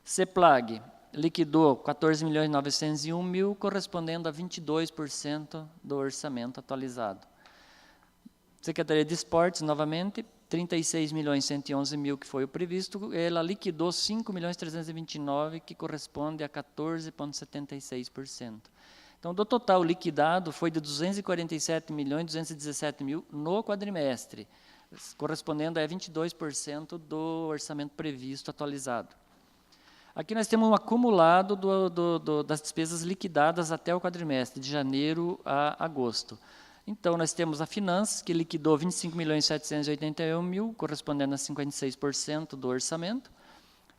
CEPLAG, liquidou 14.901.000, correspondendo a 22% do orçamento atualizado. Secretaria de Esportes, novamente, 36.111.000, que foi o previsto, ela liquidou 5.329.000, que corresponde a 14,76%. Então, do total liquidado, foi de 247.217.000 no quadrimestre, correspondendo a 22% do orçamento previsto atualizado. Aqui nós temos um acumulado das despesas liquidadas até o quadrimestre, de janeiro a agosto. Então, nós temos a Finanças, que liquidou 25.781.000, correspondendo a 56% do orçamento.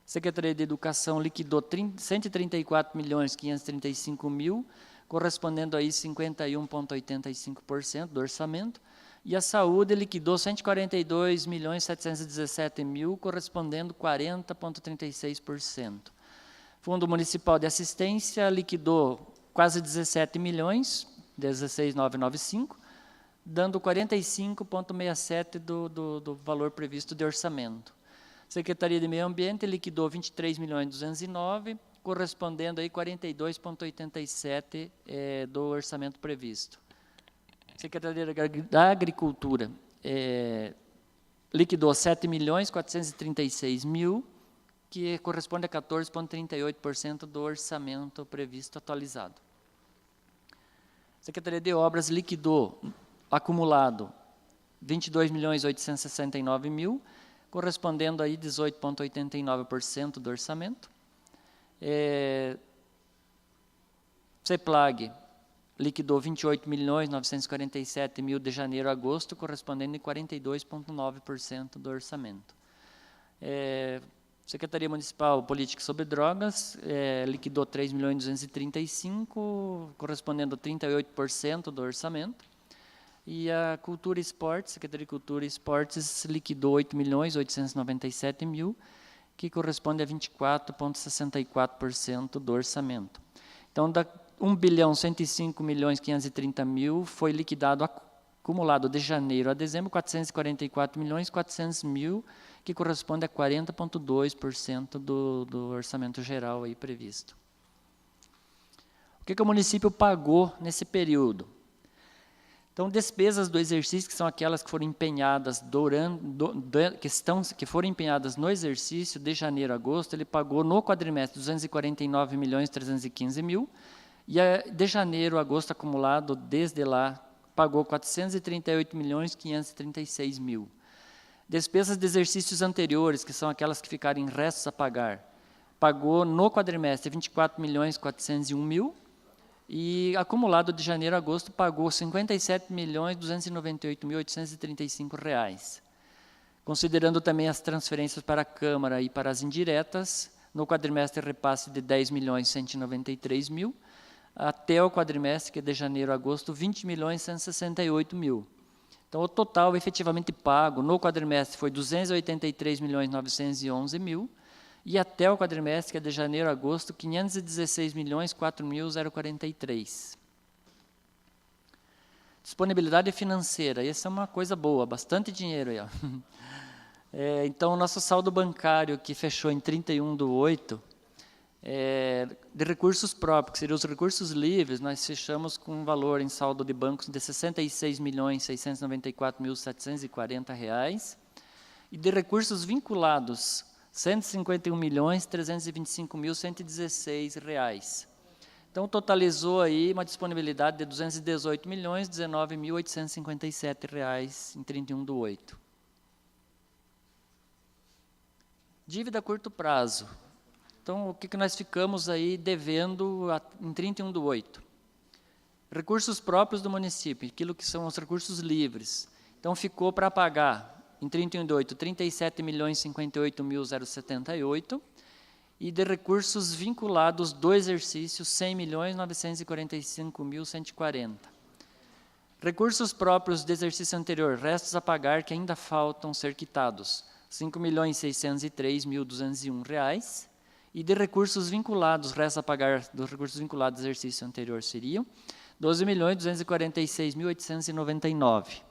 Secretaria de Educação liquidou 134.535.000, correspondendo aí 51,85% do orçamento. E a Saúde liquidou 142.717.000, correspondendo 40,36%. Fundo Municipal de Assistência liquidou quase 17 milhões, 16.995, dando 45,67% do valor previsto de orçamento. Secretaria de Meio Ambiente liquidou 23.209.000, correspondendo aí 42,87% do orçamento previsto. Secretaria da Agricultura liquidou 7.436.000, que corresponde a 14,38% do orçamento previsto atualizado. Secretaria de Obras liquidou, acumulado, 22.869.000, correspondendo aí 18,89% do orçamento. CEPLAG liquidou 28.947.000 de janeiro a agosto, correspondendo a 42,9% do orçamento. Secretaria Municipal Política sobre Drogas liquidou 3.235.000, correspondendo a 38% do orçamento. E a Cultura e Esportes, Secretaria de Cultura e Esportes, liquidou 8.897.000, que corresponde a 24,64% do orçamento. Então, da 1.105.530.000 foi liquidado acumulado de janeiro a dezembro, 444.400.000, que corresponde a 40,2% do orçamento geral aí previsto. O que o município pagou nesse período? Então, despesas do exercício, que são aquelas que foram empenhadas que foram empenhadas no exercício de janeiro a agosto, ele pagou no quadrimestre 249.315.000, e de janeiro a agosto acumulado, desde lá, pagou 438.536 mil. Despesas de exercícios anteriores, que são aquelas que ficarem restos a pagar, pagou no quadrimestre 24.401 mil, e acumulado de janeiro a agosto pagou R$ 57.298.835. Considerando também as transferências para a Câmara e para as indiretas, no quadrimestre repasse de 10.193 mil, até o quadrimestre, que é de janeiro a agosto, 20.168 mil. Então, o total efetivamente pago no quadrimestre foi 283.911 mil, e até o quadrimestre, que é de janeiro a agosto, 516.004.043. Disponibilidade financeira, essa é uma coisa boa, bastante dinheiro aí. Ó. Então, o nosso saldo bancário, que fechou em 31/8, de recursos próprios, que seriam os recursos livres, nós fechamos com um valor em saldo de bancos de R$ 66.694.740, e de recursos vinculados, R$ 151.325.116. Então, totalizou aí uma disponibilidade de R$ 218.019.857 em 31/8. Dívida a curto prazo. Então, o que nós ficamos aí devendo em 31/8? Recursos próprios do município, aquilo que são os recursos livres. Então, ficou para pagar, em 31/8, R$ 37.058.078, e de recursos vinculados do exercício, R$ 100.945.140. Recursos próprios do exercício anterior, restos a pagar que ainda faltam ser quitados, R$ 5.603.201, e de recursos vinculados, restos a pagar dos recursos vinculados do exercício anterior seriam R$ 12.246.899.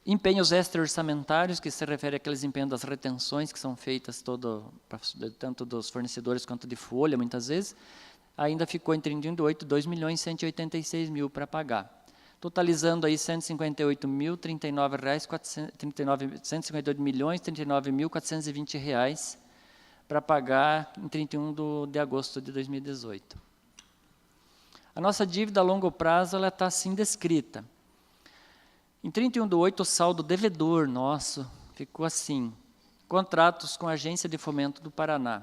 Empenhos extra-orçamentários, que se refere àqueles empenhos das retenções que são feitas tanto dos fornecedores quanto de folha, muitas vezes, ainda ficou em 31/8, R$ 2.186.000 para pagar. Totalizando aí R$ 158.039.420 para pagar em 31 de agosto de 2018. A nossa dívida a longo prazo ela está assim descrita. Em 31/8, o saldo devedor nosso ficou assim: contratos com a Agência de Fomento do Paraná.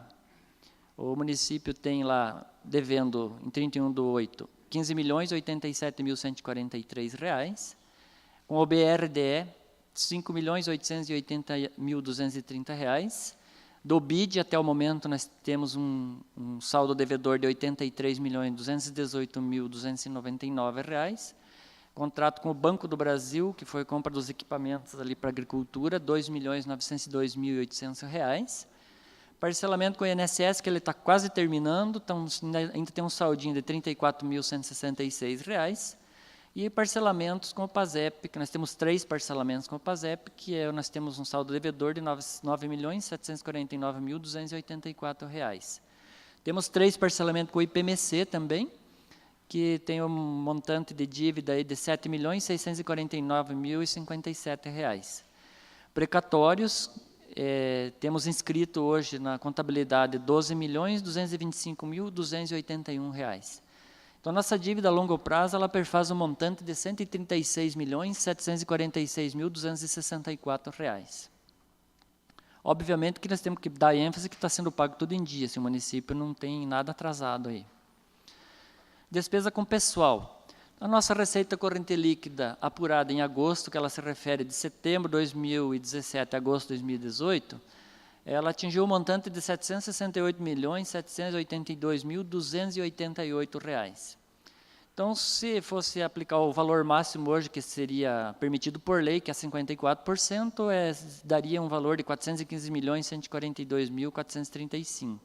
O município tem lá, devendo, em 31/8, R$ 15.087.143, com o BRDE, R$ 5.880.230. Do BID, até o momento, nós temos um saldo devedor de R$ 83.218.299. Contrato com o Banco do Brasil, que foi compra dos equipamentos ali para a agricultura, R$ 2.902.800. Parcelamento com o INSS, que ele está quase terminando, então ainda tem um saldinho de R$ 34.166. E parcelamentos com o PASEP, que nós temos 3 parcelamentos com o PASEP, que nós temos um saldo devedor de R$ 9.749.284. Temos 3 parcelamentos com o IPMC também, que tem um montante de dívida aí de R$ 7.649.057. Precatórios, temos inscrito hoje na contabilidade R$ 12.225.281. Então, nossa dívida a longo prazo, ela perfaz um montante de R$ 136.746.264. Obviamente que nós temos que dar ênfase que está sendo pago tudo em dia, se o município não tem nada atrasado aí. Despesa com pessoal. A nossa receita corrente líquida apurada em agosto, que ela se refere de setembro de 2017 a agosto de 2018, ela atingiu um montante de R$ 768.782.288. Então, se fosse aplicar o valor máximo hoje, que seria permitido por lei, que é 54%, daria um valor de R$ 415.142.435.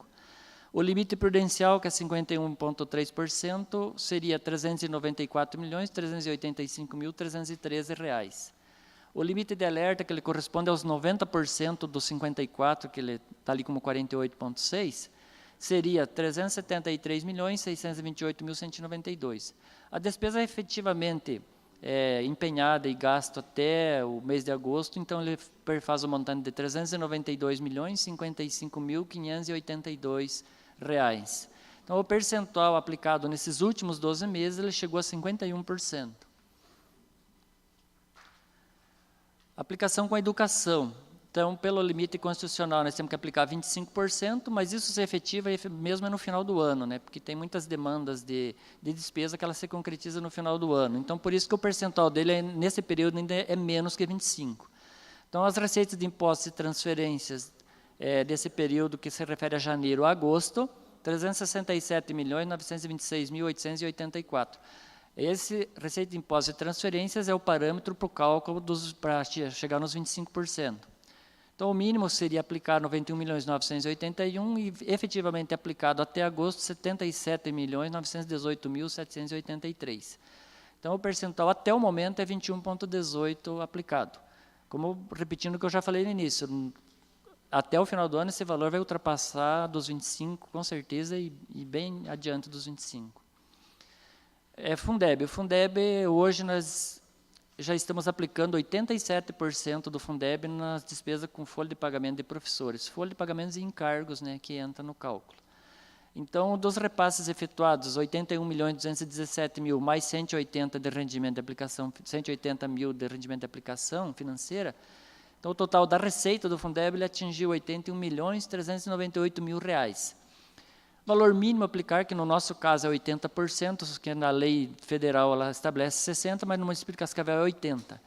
O limite prudencial, que é 51,3%, seria R$ 394.385.313. O limite de alerta, que ele corresponde aos 90% dos 54%, que ele está ali como 48,6%, seria R$ 373.628.192. A despesa efetivamente empenhada e gasto até o mês de agosto, então ele perfaz o montante de R$ 392.055.582. Então, Então, o percentual aplicado nesses últimos 12 meses, ele chegou a 51%. Aplicação com a educação. Então, pelo limite constitucional, nós temos que aplicar 25%, mas isso se efetiva mesmo no final do ano, né? Porque tem muitas demandas de despesa que ela se concretiza no final do ano. Então, por isso que o percentual dele, nesse período, ainda é menos que 25%. Então, as receitas de impostos e transferências desse período, que se refere a janeiro a agosto, 367.926.884. Esse receita de impostos e transferências é o parâmetro para o cálculo para chegar nos 25%. Então, o mínimo seria aplicar 91.981 e efetivamente aplicado até agosto 77.918.783. Então, o percentual até o momento é 21,18 aplicado. Como repetindo o que eu já falei no início, até o final do ano esse valor vai ultrapassar dos 25, com certeza, e bem adiante dos 25. Fundeb. O Fundeb, hoje, nós já estamos aplicando 87% do Fundeb nas despesas com folha de pagamento de professores, folha de pagamentos e encargos, né, que entra no cálculo. Então, dos repasses efetuados, 81.217.000 mais 180 de rendimento de aplicação, 180 mil de rendimento de aplicação financeira. Então, o total da receita do Fundeb ele atingiu 81.398.000 reais. Valor mínimo a aplicar, que no nosso caso é 80%, que na lei federal ela estabelece 60%, mas no município de Cascavel é 80%.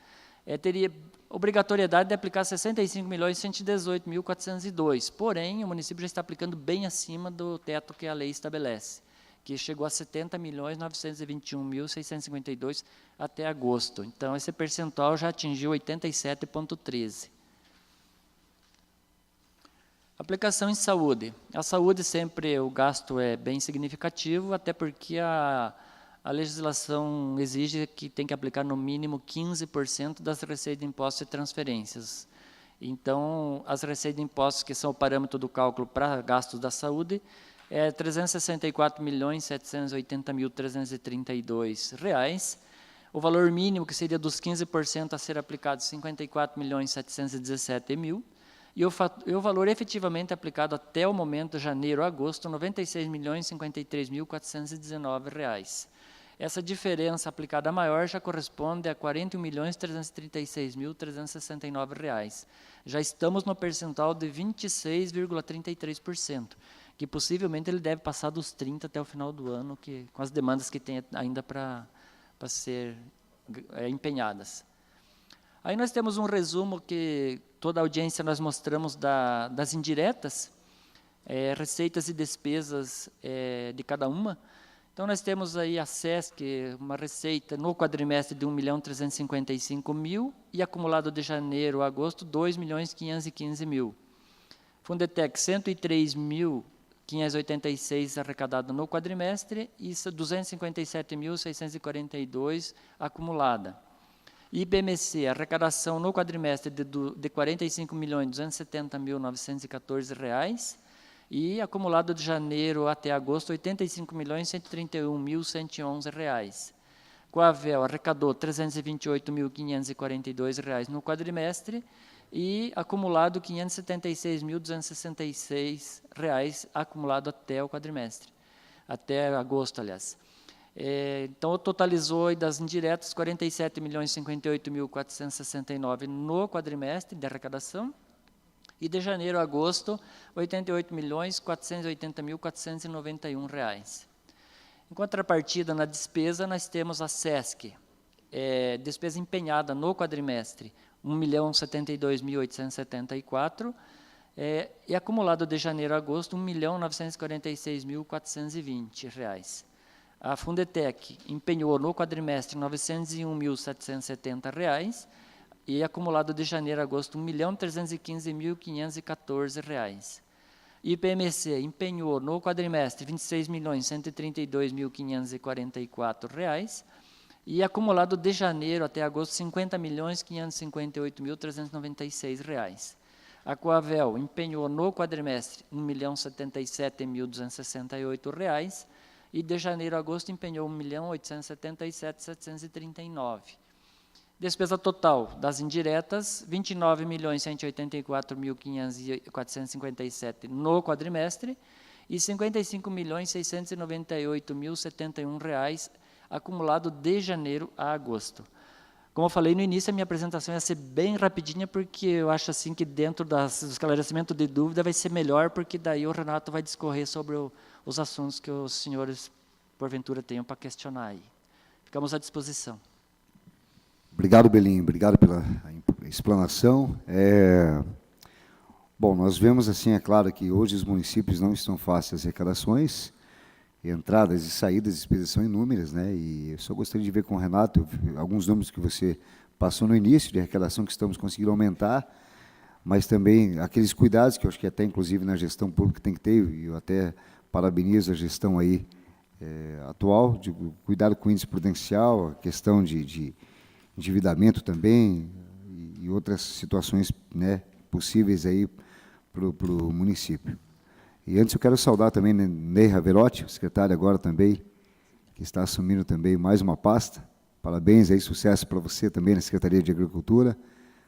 Teria obrigatoriedade de aplicar 65.118.402, porém, o município já está aplicando bem acima do teto que a lei estabelece, que chegou a 70.921.652 até agosto. Então, esse percentual já atingiu 87,13%. Aplicação em saúde. A saúde sempre o gasto é bem significativo, até porque a legislação exige que tem que aplicar no mínimo 15% das receitas de impostos e transferências. Então, as receitas de impostos, que são o parâmetro do cálculo para gastos da saúde, é R$ 364.780.332 reais. O valor mínimo, que seria dos 15% a ser aplicado, R$ 54.717.000. E o valor efetivamente aplicado até o momento, janeiro a agosto, R$ 96.053.419 reais. Essa diferença aplicada maior já corresponde a R$ 41.336.369 reais. Já estamos no percentual de 26,33%, que possivelmente ele deve passar dos 30% até o final do ano, com as demandas que tem ainda para ser empenhadas. Aí nós temos um resumo que toda a audiência nós mostramos das indiretas, receitas e despesas de cada uma. Então, nós temos aí a SESC, uma receita no quadrimestre de R$ 1.355.000 e acumulado de janeiro a agosto, R$ 2.515.000. Fundetec, R$ 103.586 arrecadado no quadrimestre e R$ 257.642 acumulada. IBMC, arrecadação no quadrimestre de R$ 45.270.914 reais e acumulado de janeiro até agosto, R$ 85.131.111 reais. Coavel arrecadou R$ 328.542 reais no quadrimestre e acumulado R$ 576.266 reais acumulado até o quadrimestre, até agosto, aliás. Então, totalizou das indiretas R$ 47.058.469 no quadrimestre de arrecadação e de janeiro a agosto, R$ 88.480.491 reais. Em contrapartida, na despesa, nós temos a SESC, despesa empenhada no quadrimestre, R$ 1.072.874, e acumulado de janeiro a agosto, R$ 1.946.420 reais. A Fundetec empenhou no quadrimestre R$ 901.770 reais e acumulado de janeiro a agosto R$ 1.315.514 reais. IPMC empenhou no quadrimestre R$ 26.132.544 reais e acumulado de janeiro até agosto R$ 50.558.396 reais. A Coavel empenhou no quadrimestre R$ 1.077.268 reais e de janeiro a agosto empenhou R$ 1.877.739. Despesa total das indiretas, R$ 29.184.457 no quadrimestre e R$ 55.698.071 acumulado de janeiro a agosto. Como eu falei no início, a minha apresentação ia ser bem rapidinha, porque eu acho assim que dentro do esclarecimento de dúvida vai ser melhor, porque daí o Renato vai discorrer sobre os assuntos que os senhores, porventura, tenham para questionar aí. Ficamos à disposição. Obrigado, Belim, obrigado pela explanação. Bom, nós vemos, assim, é claro que hoje os municípios não estão fáceis as arrecadações, entradas e saídas de despesas são inúmeras, né? E eu só gostaria de ver com o Renato alguns números que você passou no início de arrecadação que estamos conseguindo aumentar, mas também aqueles cuidados que eu acho que até inclusive na gestão pública tem que ter, e eu até parabenizo a gestão aí atual, de cuidado com o índice prudencial, a questão de endividamento também e outras situações, né, possíveis aí para o município. E antes eu quero saudar também Ney Raverotti, o secretário agora também, que está assumindo também mais uma pasta. Parabéns aí, sucesso para você também na Secretaria de Agricultura.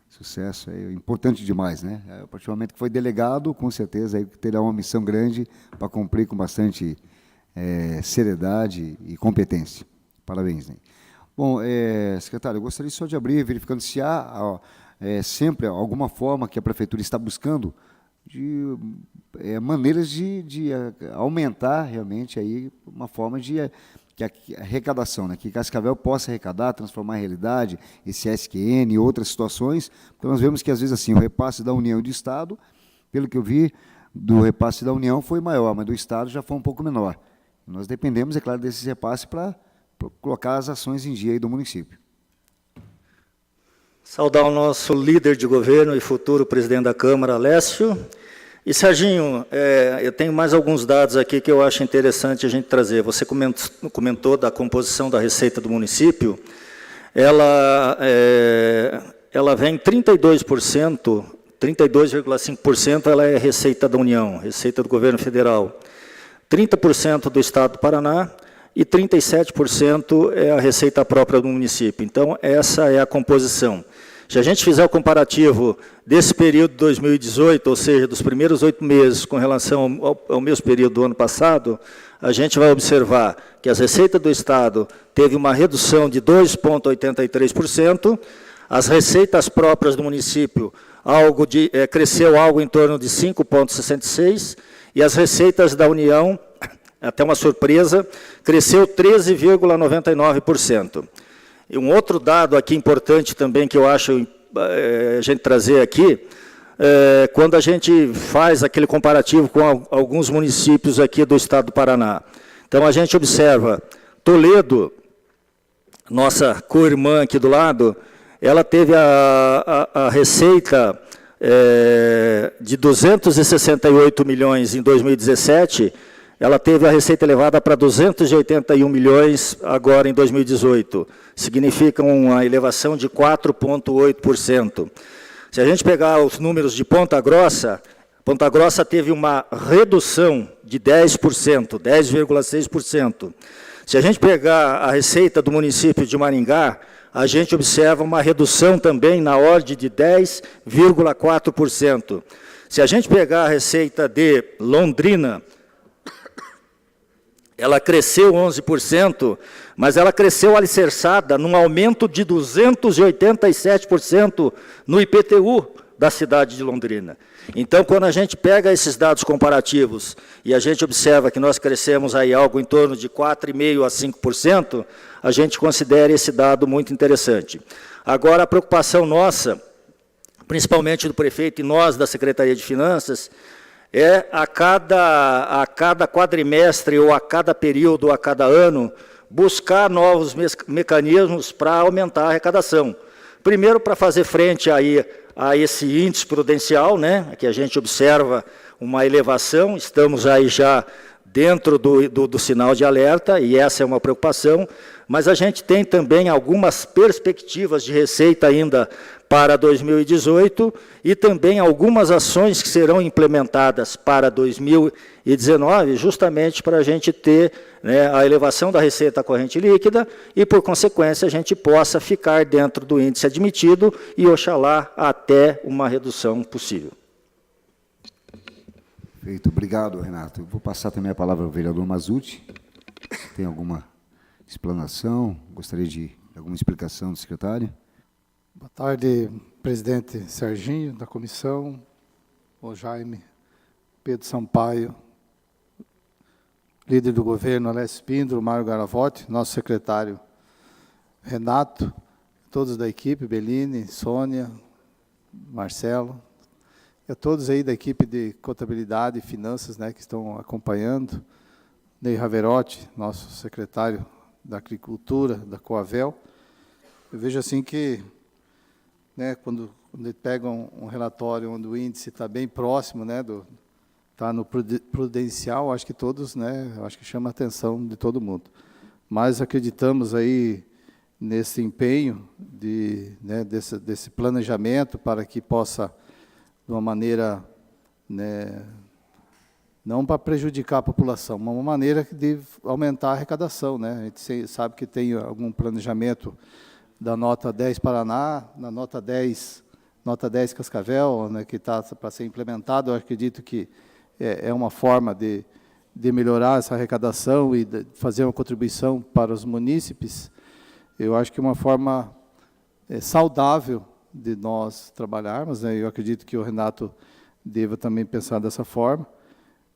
Sucesso, é importante demais, né? A partir do momento que foi delegado, com certeza aí terá uma missão grande para cumprir com bastante seriedade e competência. Parabéns, Ney. Bom, secretário, eu gostaria só de abrir, verificando se há sempre alguma forma que a Prefeitura está buscando de maneiras de aumentar realmente aí uma forma de que a arrecadação, né, que Cascavel possa arrecadar, transformar em realidade esse SQN e outras situações, porque nós vemos que às vezes assim o repasse da União e do Estado, pelo que eu vi, do repasse da União foi maior, mas do Estado já foi um pouco menor. Nós dependemos, é claro, desses repasses para colocar as ações em dia aí do município. Saudar o nosso líder de governo e futuro presidente da Câmara, Alessio. E, Serginho, eu tenho mais alguns dados aqui que eu acho interessante a gente trazer. Você comentou da composição da receita do município. Ela vem 32%, 32,5% ela é receita da União, receita do governo federal. 30% do Estado do Paraná e 37% é a receita própria do município. Então, essa é a composição. Se a gente fizer o comparativo desse período de 2018, ou seja, dos primeiros 8 meses com relação ao mesmo período do ano passado, a gente vai observar que as receitas do Estado teve uma redução de 2,83%, as receitas próprias do município cresceu algo em torno de 5,66%, e as receitas da União, até uma surpresa, cresceu 13,99%. E um outro dado aqui importante também que eu acho a gente trazer aqui, quando a gente faz aquele comparativo com alguns municípios aqui do estado do Paraná. Então, a gente observa, Toledo, nossa co-irmã aqui do lado, ela teve a receita de 268 milhões em 2017, ela teve a receita elevada para 281 milhões agora em 2018. Significa uma elevação de 4,8%. Se a gente pegar os números de Ponta Grossa teve uma redução de 10%, 10,6%. Se a gente pegar a receita do município de Maringá, a gente observa uma redução também na ordem de 10,4%. Se a gente pegar a receita de Londrina, ela cresceu 11%, mas ela cresceu alicerçada num aumento de 287% no IPTU da cidade de Londrina. Então, quando a gente pega esses dados comparativos e a gente observa que nós crescemos aí algo em torno de 4,5% a 5%, a gente considera esse dado muito interessante. Agora, a preocupação nossa, principalmente do prefeito e nós da Secretaria de Finanças, é a cada quadrimestre, ou a cada período, ou a cada ano, buscar novos mecanismos para aumentar a arrecadação. Primeiro, para fazer frente aí a esse índice prudencial, né, que a gente observa uma elevação, estamos aí já dentro do sinal de alerta, e essa é uma preocupação, mas a gente tem também algumas perspectivas de receita ainda para 2018 e também algumas ações que serão implementadas para 2019, justamente para a gente ter, né, a elevação da receita corrente líquida e, por consequência, a gente possa ficar dentro do índice admitido e, oxalá, até uma redução possível. Perfeito, obrigado, Renato. Eu vou passar também a palavra ao vereador Mazzucci. Tem alguma explanação? Gostaria de alguma explicação do secretário? Boa tarde, presidente Serginho, da comissão, o Jaime, Pedro Sampaio, líder do governo, Alessio Spindro, Mário Garavotti, nosso secretário Renato, todos da equipe, Beline, Sônia, Marcelo, e a todos aí da equipe de contabilidade e finanças, né, que estão acompanhando, Ney Raverotti, nosso secretário da Agricultura, da Coavel. Eu vejo assim que, né, quando pegam um relatório onde o índice está bem próximo, né, está no prudencial, acho que todos, né, acho que chama a atenção de todo mundo. Mas acreditamos aí nesse empenho né, desse planejamento para que possa, de uma maneira, né, não para prejudicar a população, mas uma maneira de aumentar a arrecadação, né? A gente sabe que tem algum planejamento da nota 10 Paraná, na nota 10 Cascavel, né, que está para ser implementado. Eu acredito que é uma forma de melhorar essa arrecadação e de fazer uma contribuição para os munícipes. Eu acho que é uma forma saudável de nós trabalharmos, né? Eu acredito que o Renato deva também pensar dessa forma,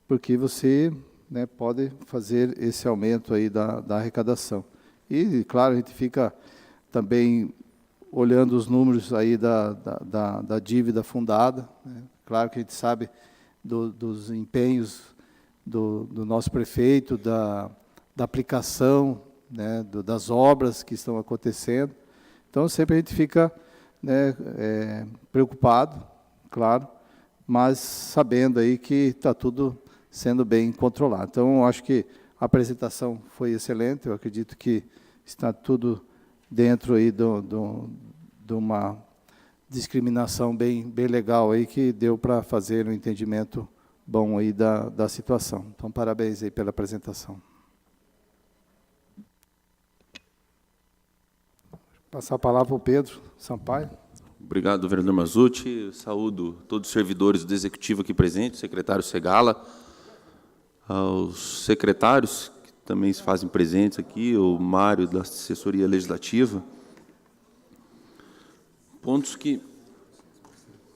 porque você, né, pode fazer esse aumento aí da arrecadação. E, claro, a gente fica também olhando os números aí da dívida fundada, né? Claro que a gente sabe dos empenhos do nosso prefeito, da aplicação, né, das obras que estão acontecendo. Então, sempre a gente fica, né, preocupado, claro, mas sabendo aí que está tudo sendo bem controlado. Então, eu acho que a apresentação foi excelente, eu acredito que está tudo dentro aí de uma discriminação bem legal aí, que deu para fazer um entendimento bom aí da situação. Então, parabéns aí pela apresentação. Passar a palavra para o Pedro Sampaio. Obrigado, vereador Mazzucci. Saúdo todos os servidores do Executivo aqui presentes, secretário Segala, aos secretários que também se fazem presentes aqui, o Mário, da Assessoria Legislativa.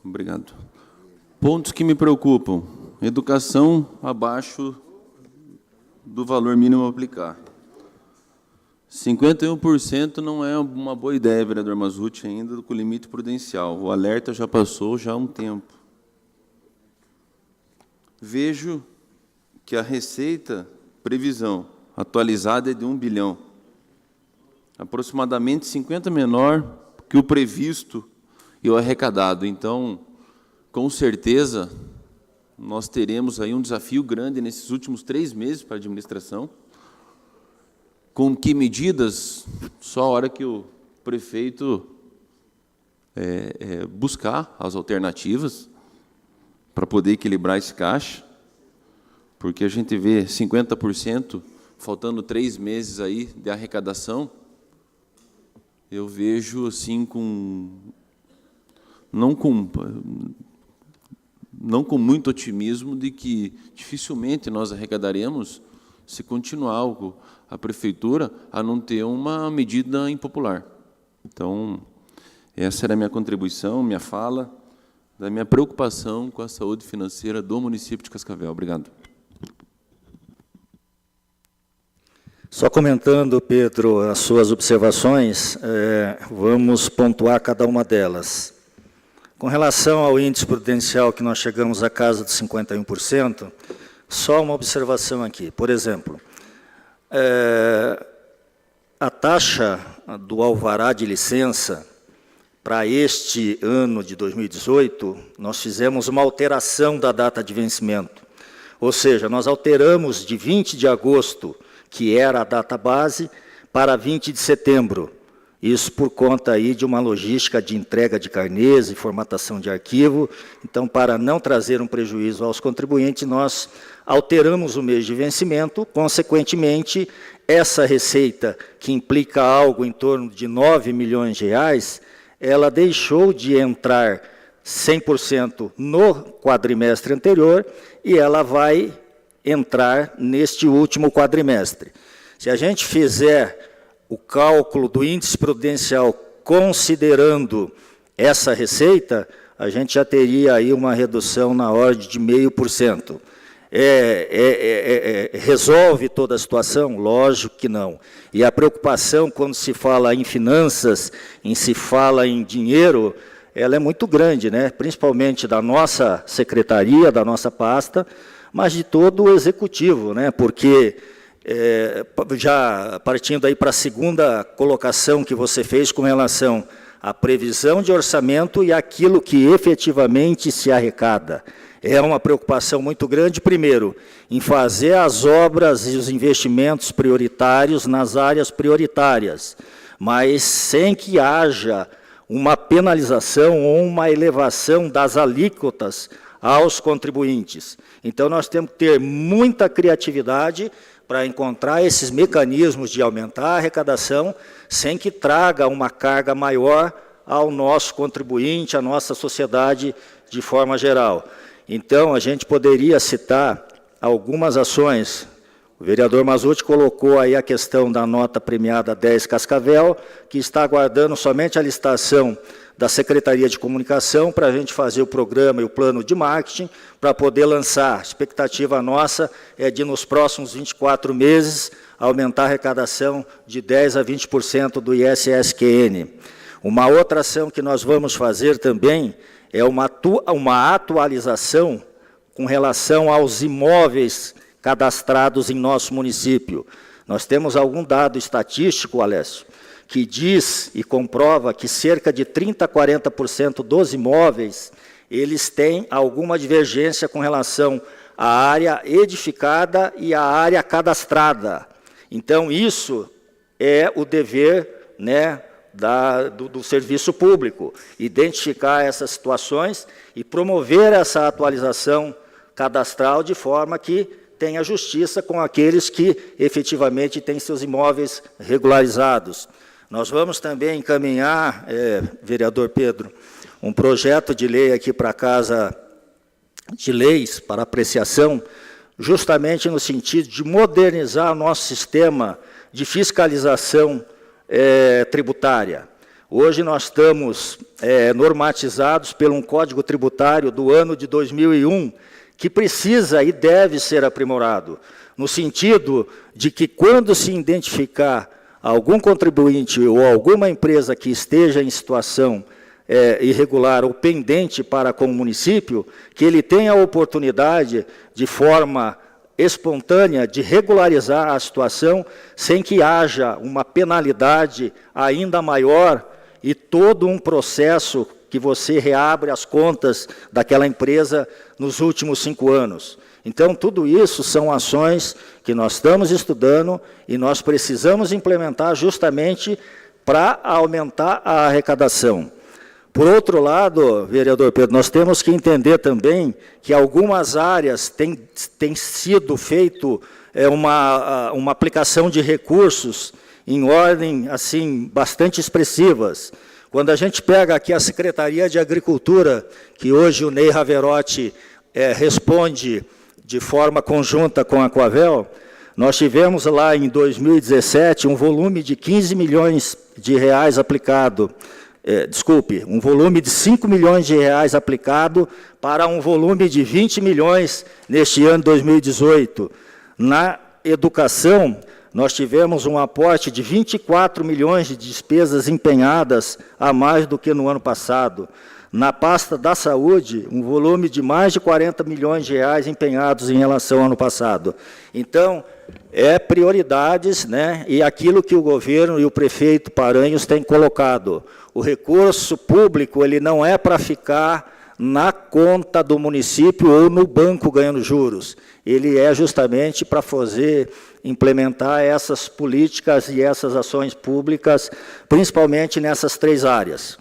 Obrigado. Pontos que me preocupam. Educação abaixo do valor mínimo a aplicar. 51% não é uma boa ideia, vereador Mazzucci, ainda com o limite prudencial. O alerta já passou já há um tempo. Vejo que a receita, previsão atualizada é de 1 bilhão. Aproximadamente 50 menor que o previsto e o arrecadado. Então, com certeza, nós teremos aí um desafio grande nesses últimos 3 meses para a administração. Com que medidas? Só a hora que o prefeito buscar as alternativas para poder equilibrar esse caixa, porque a gente vê 50%, faltando 3 meses aí de arrecadação, eu vejo assim não com muito otimismo de que dificilmente nós arrecadaremos se continuar a prefeitura a não ter uma medida impopular. Então, essa era a minha contribuição, minha fala, da minha preocupação com a saúde financeira do município de Cascavel. Obrigado. Só comentando, Pedro, as suas observações, vamos pontuar cada uma delas. Com relação ao índice prudencial que nós chegamos à casa de 51%, só uma observação aqui. Por exemplo, a taxa do alvará de licença para este ano de 2018, nós fizemos uma alteração da data de vencimento. Ou seja, nós alteramos de 20 de agosto, que era a data base, para 20 de setembro. Isso por conta aí de uma logística de entrega de carnês e formatação de arquivo. Então, para não trazer um prejuízo aos contribuintes, nós alteramos o mês de vencimento. Consequentemente, essa receita, que implica algo em torno de 9 milhões de reais, ela deixou de entrar 100% no quadrimestre anterior e ela vai entrar neste último quadrimestre. Se a gente fizer o cálculo do índice prudencial considerando essa receita, a gente já teria aí uma redução na ordem de 0,5%. Resolve toda a situação? Lógico que não. E a preocupação, quando se fala em finanças, se fala em dinheiro, ela é muito grande, né? Principalmente da nossa secretaria, da nossa pasta, mas de todo o executivo, né? Porque, já partindo aí para a segunda colocação que você fez com relação à previsão de orçamento e aquilo que efetivamente se arrecada. É uma preocupação muito grande, primeiro, em fazer as obras e os investimentos prioritários nas áreas prioritárias, mas sem que haja uma penalização ou uma elevação das alíquotas aos contribuintes. Então, nós temos que ter muita criatividade para encontrar esses mecanismos de aumentar a arrecadação sem que traga uma carga maior ao nosso contribuinte, à nossa sociedade de forma geral. Então, a gente poderia citar algumas ações. O vereador Mazzutti colocou aí a questão da nota premiada 10 Cascavel, que está aguardando somente a licitação da Secretaria de Comunicação para a gente fazer o programa e o plano de marketing, para poder lançar. A expectativa nossa é de, nos próximos 24 meses, aumentar a arrecadação de 10% a 20% do ISSQN. Uma outra ação que nós vamos fazer também é uma atualização com relação aos imóveis cadastrados em nosso município. Nós temos algum dado estatístico, Alessio, que diz e comprova que cerca de 30% a 40% dos imóveis, eles têm alguma divergência com relação à área edificada e à área cadastrada. Então, isso é o dever, né, do serviço público, identificar essas situações e promover essa atualização cadastral de forma que tenha justiça com aqueles que efetivamente têm seus imóveis regularizados. Nós vamos também encaminhar, vereador Pedro, um projeto de lei aqui para a Casa de Leis, para apreciação, justamente no sentido de modernizar o nosso sistema de fiscalização tributária. Hoje nós estamos normatizados por um Código Tributário do ano de 2001, que precisa e deve ser aprimorado, no sentido de que, quando se identificar algum contribuinte ou alguma empresa que esteja em situação irregular ou pendente para com o município, que ele tenha a oportunidade, de forma espontânea, de regularizar a situação, sem que haja uma penalidade ainda maior e todo um processo que você reabre as contas daquela empresa nos últimos 5 anos. Então, tudo isso são ações que nós estamos estudando e nós precisamos implementar justamente para aumentar a arrecadação. Por outro lado, vereador Pedro, nós temos que entender também que algumas áreas têm sido feito uma aplicação de recursos em ordem assim bastante expressivas. Quando a gente pega aqui a Secretaria de Agricultura, que hoje o Ney Raverotti responde de forma conjunta com a Coavel, nós tivemos lá em 2017 um volume de 15 milhões de reais aplicado, um volume de 5 milhões de reais aplicado para um volume de 20 milhões neste ano 2018. Na educação, nós tivemos um aporte de 24 milhões de despesas empenhadas a mais do que no ano passado. Na pasta da saúde, um volume de mais de 40 milhões de reais empenhados em relação ao ano passado. Então, prioridades, né, e aquilo que o governo e o prefeito Paranhos têm colocado. O recurso público, ele não é para ficar na conta do município ou no banco ganhando juros. Ele é justamente para implementar essas políticas e essas ações públicas, principalmente nessas 3 áreas.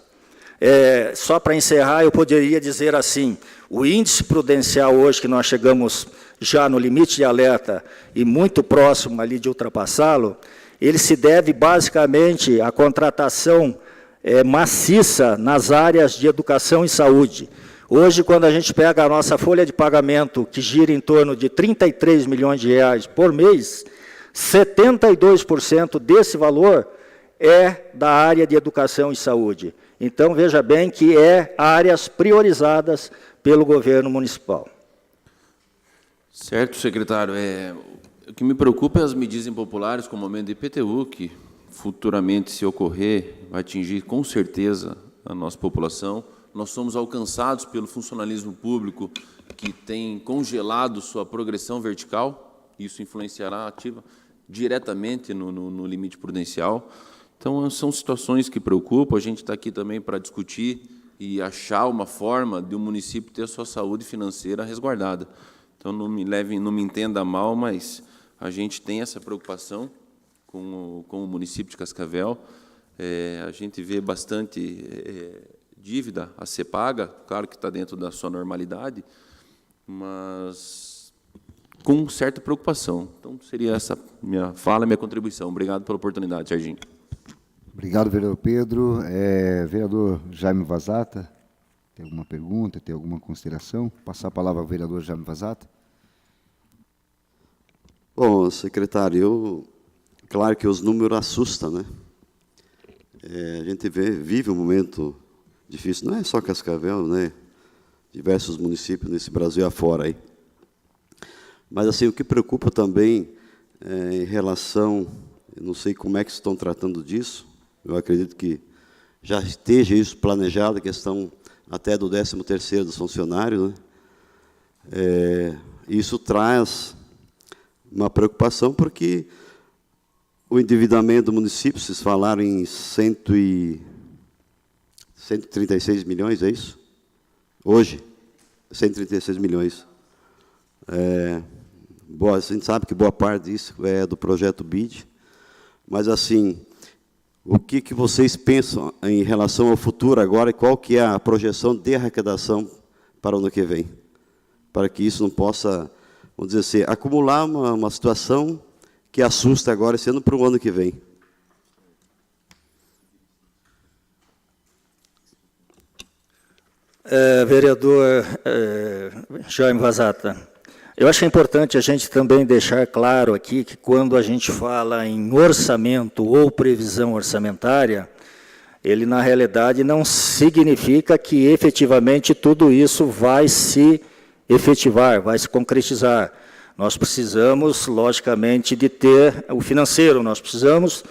Só para encerrar, eu poderia dizer assim, o índice prudencial hoje, que nós chegamos já no limite de alerta e muito próximo ali de ultrapassá-lo, ele se deve basicamente à contratação maciça nas áreas de educação e saúde. Hoje, quando a gente pega a nossa folha de pagamento, que gira em torno de 33 milhões de reais por mês, 72% desse valor é da área de educação e saúde. Então, veja bem que é áreas priorizadas pelo governo municipal. Certo, secretário. O que me preocupa é as medidas impopulares, como o aumento do IPTU, que futuramente, se ocorrer, vai atingir com certeza a nossa população. Nós somos alcançados pelo funcionalismo público, que tem congelado sua progressão vertical. Isso influenciará diretamente no limite prudencial. Então, são situações que preocupam. A gente está aqui também para discutir e achar uma forma de o município ter a sua saúde financeira resguardada. Então, não me entenda mal, mas a gente tem essa preocupação com o município de Cascavel. A gente vê bastante dívida a ser paga, claro que está dentro da sua normalidade, mas com certa preocupação. Então, seria essa minha fala, minha contribuição. Obrigado pela oportunidade, Serginho. Obrigado, vereador Pedro. Vereador Jaime Vazata, tem alguma pergunta, tem alguma consideração? Passar a palavra ao vereador Jaime Vazata. Bom, secretário, claro que os números assustam, né? A gente vive um momento difícil, não é só Cascavel, né? Diversos municípios nesse Brasil afora aí. Mas, assim, o que preocupa também em relação, eu não sei como é que estão tratando disso, eu acredito que já esteja isso planejado, a questão até do 13º dos funcionários, né? Isso traz uma preocupação, porque o endividamento do município, vocês falaram em 136 milhões, é isso? Hoje, 136 milhões. A gente sabe que boa parte disso é do projeto BID, mas, assim, o que vocês pensam em relação ao futuro agora e qual que é a projeção de arrecadação para o ano que vem? Para que isso não possa, vamos dizer assim, acumular uma situação que assusta agora, esse ano para o ano que vem. Vereador Jaime Vazata, eu acho importante a gente também deixar claro aqui que quando a gente fala em orçamento ou previsão orçamentária, ele, na realidade, não significa que efetivamente tudo isso vai se efetivar, vai se concretizar. Nós precisamos, logicamente, de ter o financeiro, nós precisamos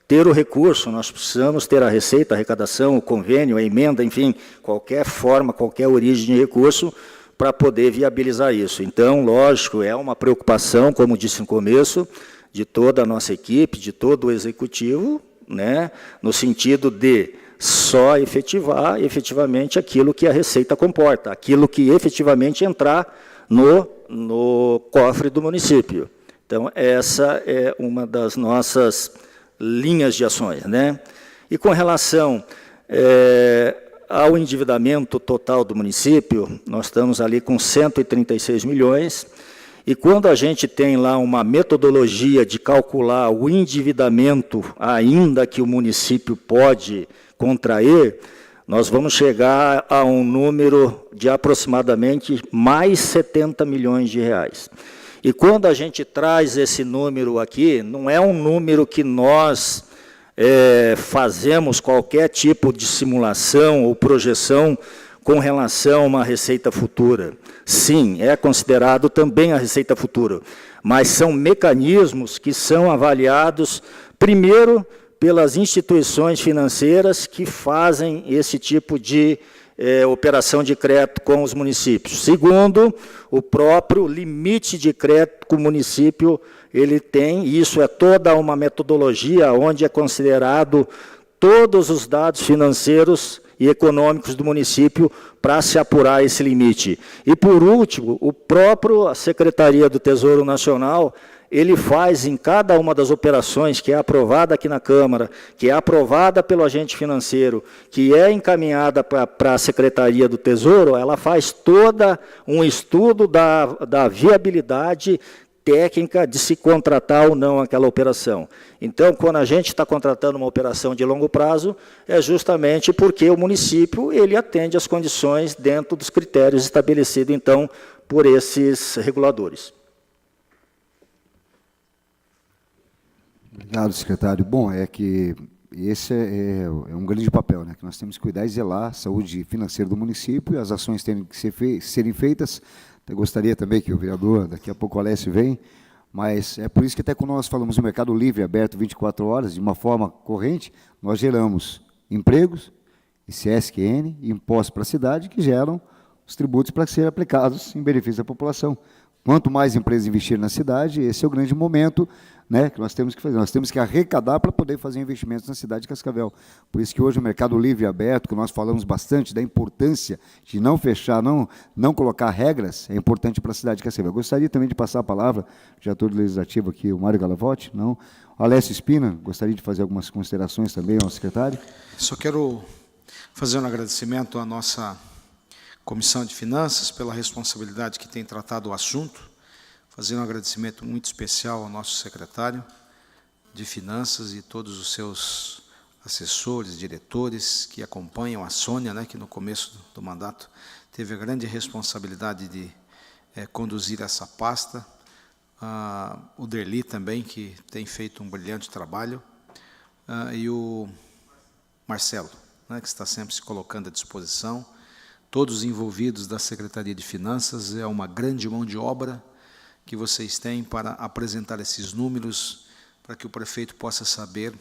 ter o recurso, nós precisamos ter a receita, a arrecadação, o convênio, a emenda, enfim, qualquer forma, qualquer origem de recurso para poder viabilizar isso. Então, lógico, é uma preocupação, como disse no começo, de toda a nossa equipe, de todo o executivo, né, no sentido de só efetivar efetivamente aquilo que a receita comporta, aquilo que efetivamente entrar no cofre do município. Então, essa é uma das nossas linhas de ações, né? E com relação ao endividamento total do município, nós estamos ali com 136 milhões, e quando a gente tem lá uma metodologia de calcular o endividamento ainda que o município pode contrair, nós vamos chegar a um número de aproximadamente mais 70 milhões de reais. E quando a gente traz esse número aqui, não é um número que nós fazemos qualquer tipo de simulação ou projeção com relação a uma receita futura. Sim, é considerado também a receita futura, mas são mecanismos que são avaliados, primeiro, pelas instituições financeiras que fazem esse tipo de operação de crédito com os municípios. Segundo, o próprio limite de crédito que o município ele tem, e isso é toda uma metodologia onde é considerado todos os dados financeiros e econômicos do município para se apurar esse limite. E, por último, a Secretaria do Tesouro Nacional, ele faz em cada uma das operações que é aprovada aqui na Câmara, que é aprovada pelo agente financeiro, que é encaminhada para a Secretaria do Tesouro, ela faz todo um estudo da viabilidade técnica de se contratar ou não aquela operação. Então, quando a gente está contratando uma operação de longo prazo, é justamente porque o município ele atende às condições dentro dos critérios estabelecidos, então, por esses reguladores. Obrigado, secretário. Bom, é que esse é um grande papel, né, que nós temos que cuidar e zelar a saúde financeira do município, e as ações têm que serem feitas. Eu gostaria também que o vereador, daqui a pouco o Alessio vem, mas é por isso que até quando nós falamos no mercado livre, aberto 24 horas, de uma forma corrente, nós geramos empregos, ICSQN e impostos para a cidade, que geram os tributos para serem aplicados em benefício da população. Quanto mais empresas investirem na cidade, esse é o grande momento, né, que nós temos que fazer. Nós temos que arrecadar para poder fazer investimentos na cidade de Cascavel. Por isso que hoje o mercado livre e aberto, que nós falamos bastante da importância de não fechar, não colocar regras, é importante para a cidade de Cascavel. Eu gostaria também de passar a palavra, já estou do Legislativo aqui, o Mário Galavotti, não? O Alessio Espina, gostaria de fazer algumas considerações também ao secretário. Só quero fazer um agradecimento à nossa Comissão de Finanças pela responsabilidade que tem tratado o assunto, fazer um agradecimento muito especial ao nosso secretário de Finanças e todos os seus assessores, diretores que acompanham a Sônia, né, que no começo do mandato teve a grande responsabilidade de conduzir essa pasta, o Derli também, que tem feito um brilhante trabalho, e o Marcelo, né, que está sempre se colocando à disposição. Todos os envolvidos da Secretaria de Finanças, é uma grande mão de obra que vocês têm para apresentar esses números, para que o prefeito possa saber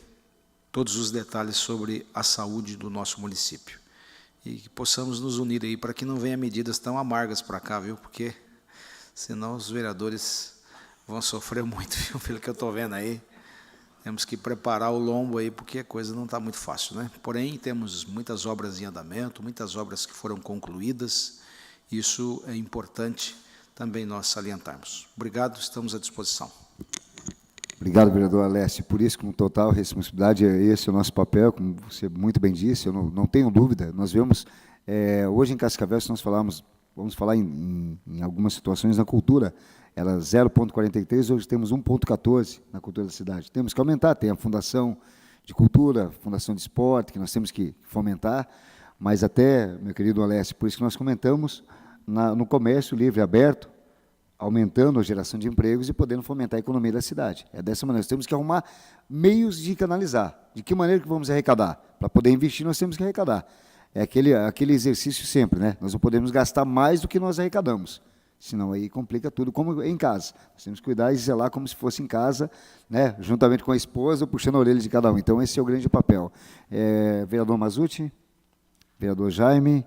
todos os detalhes sobre a saúde do nosso município. E que possamos nos unir aí, para que não venham medidas tão amargas para cá, viu? Porque senão os vereadores vão sofrer muito, viu? Pelo que eu estou vendo aí. Temos que preparar o lombo aí, porque a coisa não está muito fácil, né? Porém, temos muitas obras em andamento, muitas obras que foram concluídas. Isso é importante também nós salientarmos. Obrigado, estamos à disposição. Obrigado, vereador Alessio. Por isso, com total responsabilidade, esse é o nosso papel, como você muito bem disse, eu não tenho dúvida. Nós vemos, hoje em Cascavel, se nós falarmos, vamos falar em algumas situações na cultura, era 0,43, hoje temos 1,14 na cultura da cidade. Temos que aumentar, tem a Fundação de Cultura, Fundação de Esporte, que nós temos que fomentar, mas até, meu querido Alessio, por isso que nós comentamos no comércio livre e aberto, aumentando a geração de empregos e podendo fomentar a economia da cidade. É dessa maneira, nós temos que arrumar meios de canalizar. De que maneira que vamos arrecadar? Para poder investir, nós temos que arrecadar. É aquele exercício sempre, né? Nós não podemos gastar mais do que nós arrecadamos. Senão aí complica tudo, como em casa. Nós temos que cuidar e zelar como se fosse em casa, né, juntamente com a esposa, puxando a orelha de cada um. Então, esse é o grande papel. Vereador Mazzucci, vereador Jaime,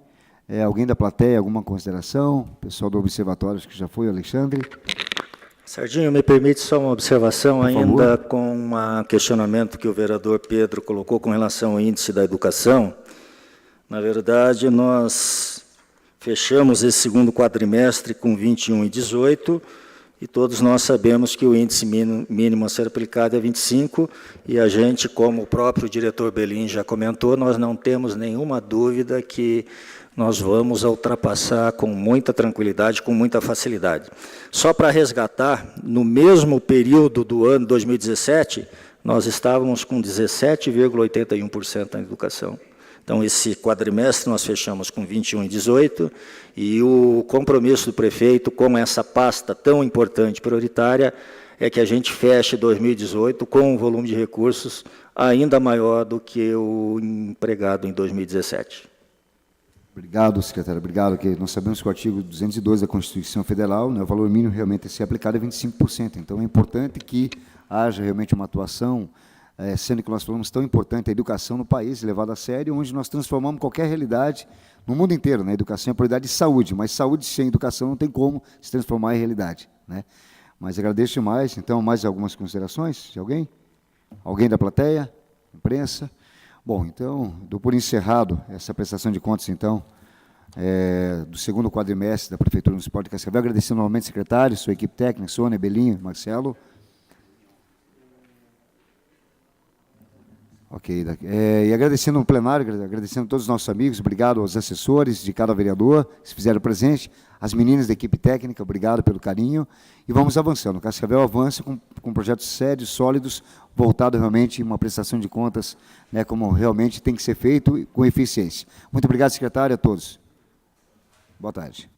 alguém da plateia, alguma consideração? Pessoal do Observatório, acho que já foi, Alexandre. Serginho, me permite só uma observação, por ainda favor, com um questionamento que o vereador Pedro colocou com relação ao índice da educação. Na verdade, nós fechamos esse segundo quadrimestre com 21,18, e todos nós sabemos que o índice mínimo a ser aplicado é 25, e a gente, como o próprio diretor Belin já comentou, nós não temos nenhuma dúvida que nós vamos ultrapassar com muita tranquilidade, com muita facilidade. Só para resgatar, no mesmo período do ano 2017, nós estávamos com 17,81% na educação. Então, esse quadrimestre nós fechamos com 21,18, e o compromisso do prefeito com essa pasta tão importante, prioritária, é que a gente feche 2018 com um volume de recursos ainda maior do que o empregado em 2017. Obrigado, secretário. Obrigado. Que nós sabemos que o artigo 212 da Constituição Federal, né, o valor mínimo realmente a ser aplicado é 25%. Então, é importante que haja realmente uma atuação, sendo que nós falamos tão importante a educação no país, levada a sério, onde nós transformamos qualquer realidade no mundo inteiro. Né? A educação é prioridade de saúde, mas saúde sem educação não tem como se transformar em realidade. Né? Mas agradeço demais. Então, mais algumas considerações de alguém? Alguém da plateia? Imprensa? Bom, então, dou por encerrado essa prestação de contas, então, do segundo quadrimestre da Prefeitura Municipal de Cascavel, agradecendo novamente ao secretário, sua equipe técnica, Sônia, Belinha, Marcelo. Ok. E agradecendo o plenário, agradecendo a todos os nossos amigos, obrigado aos assessores de cada vereador que se fizeram presente, as meninas da equipe técnica, obrigado pelo carinho, e vamos avançando. O Cascavel avança com projetos sérios, sólidos, voltado realmente em uma prestação de contas, né, como realmente tem que ser feito, com eficiência. Muito obrigado, secretário, a todos. Boa tarde.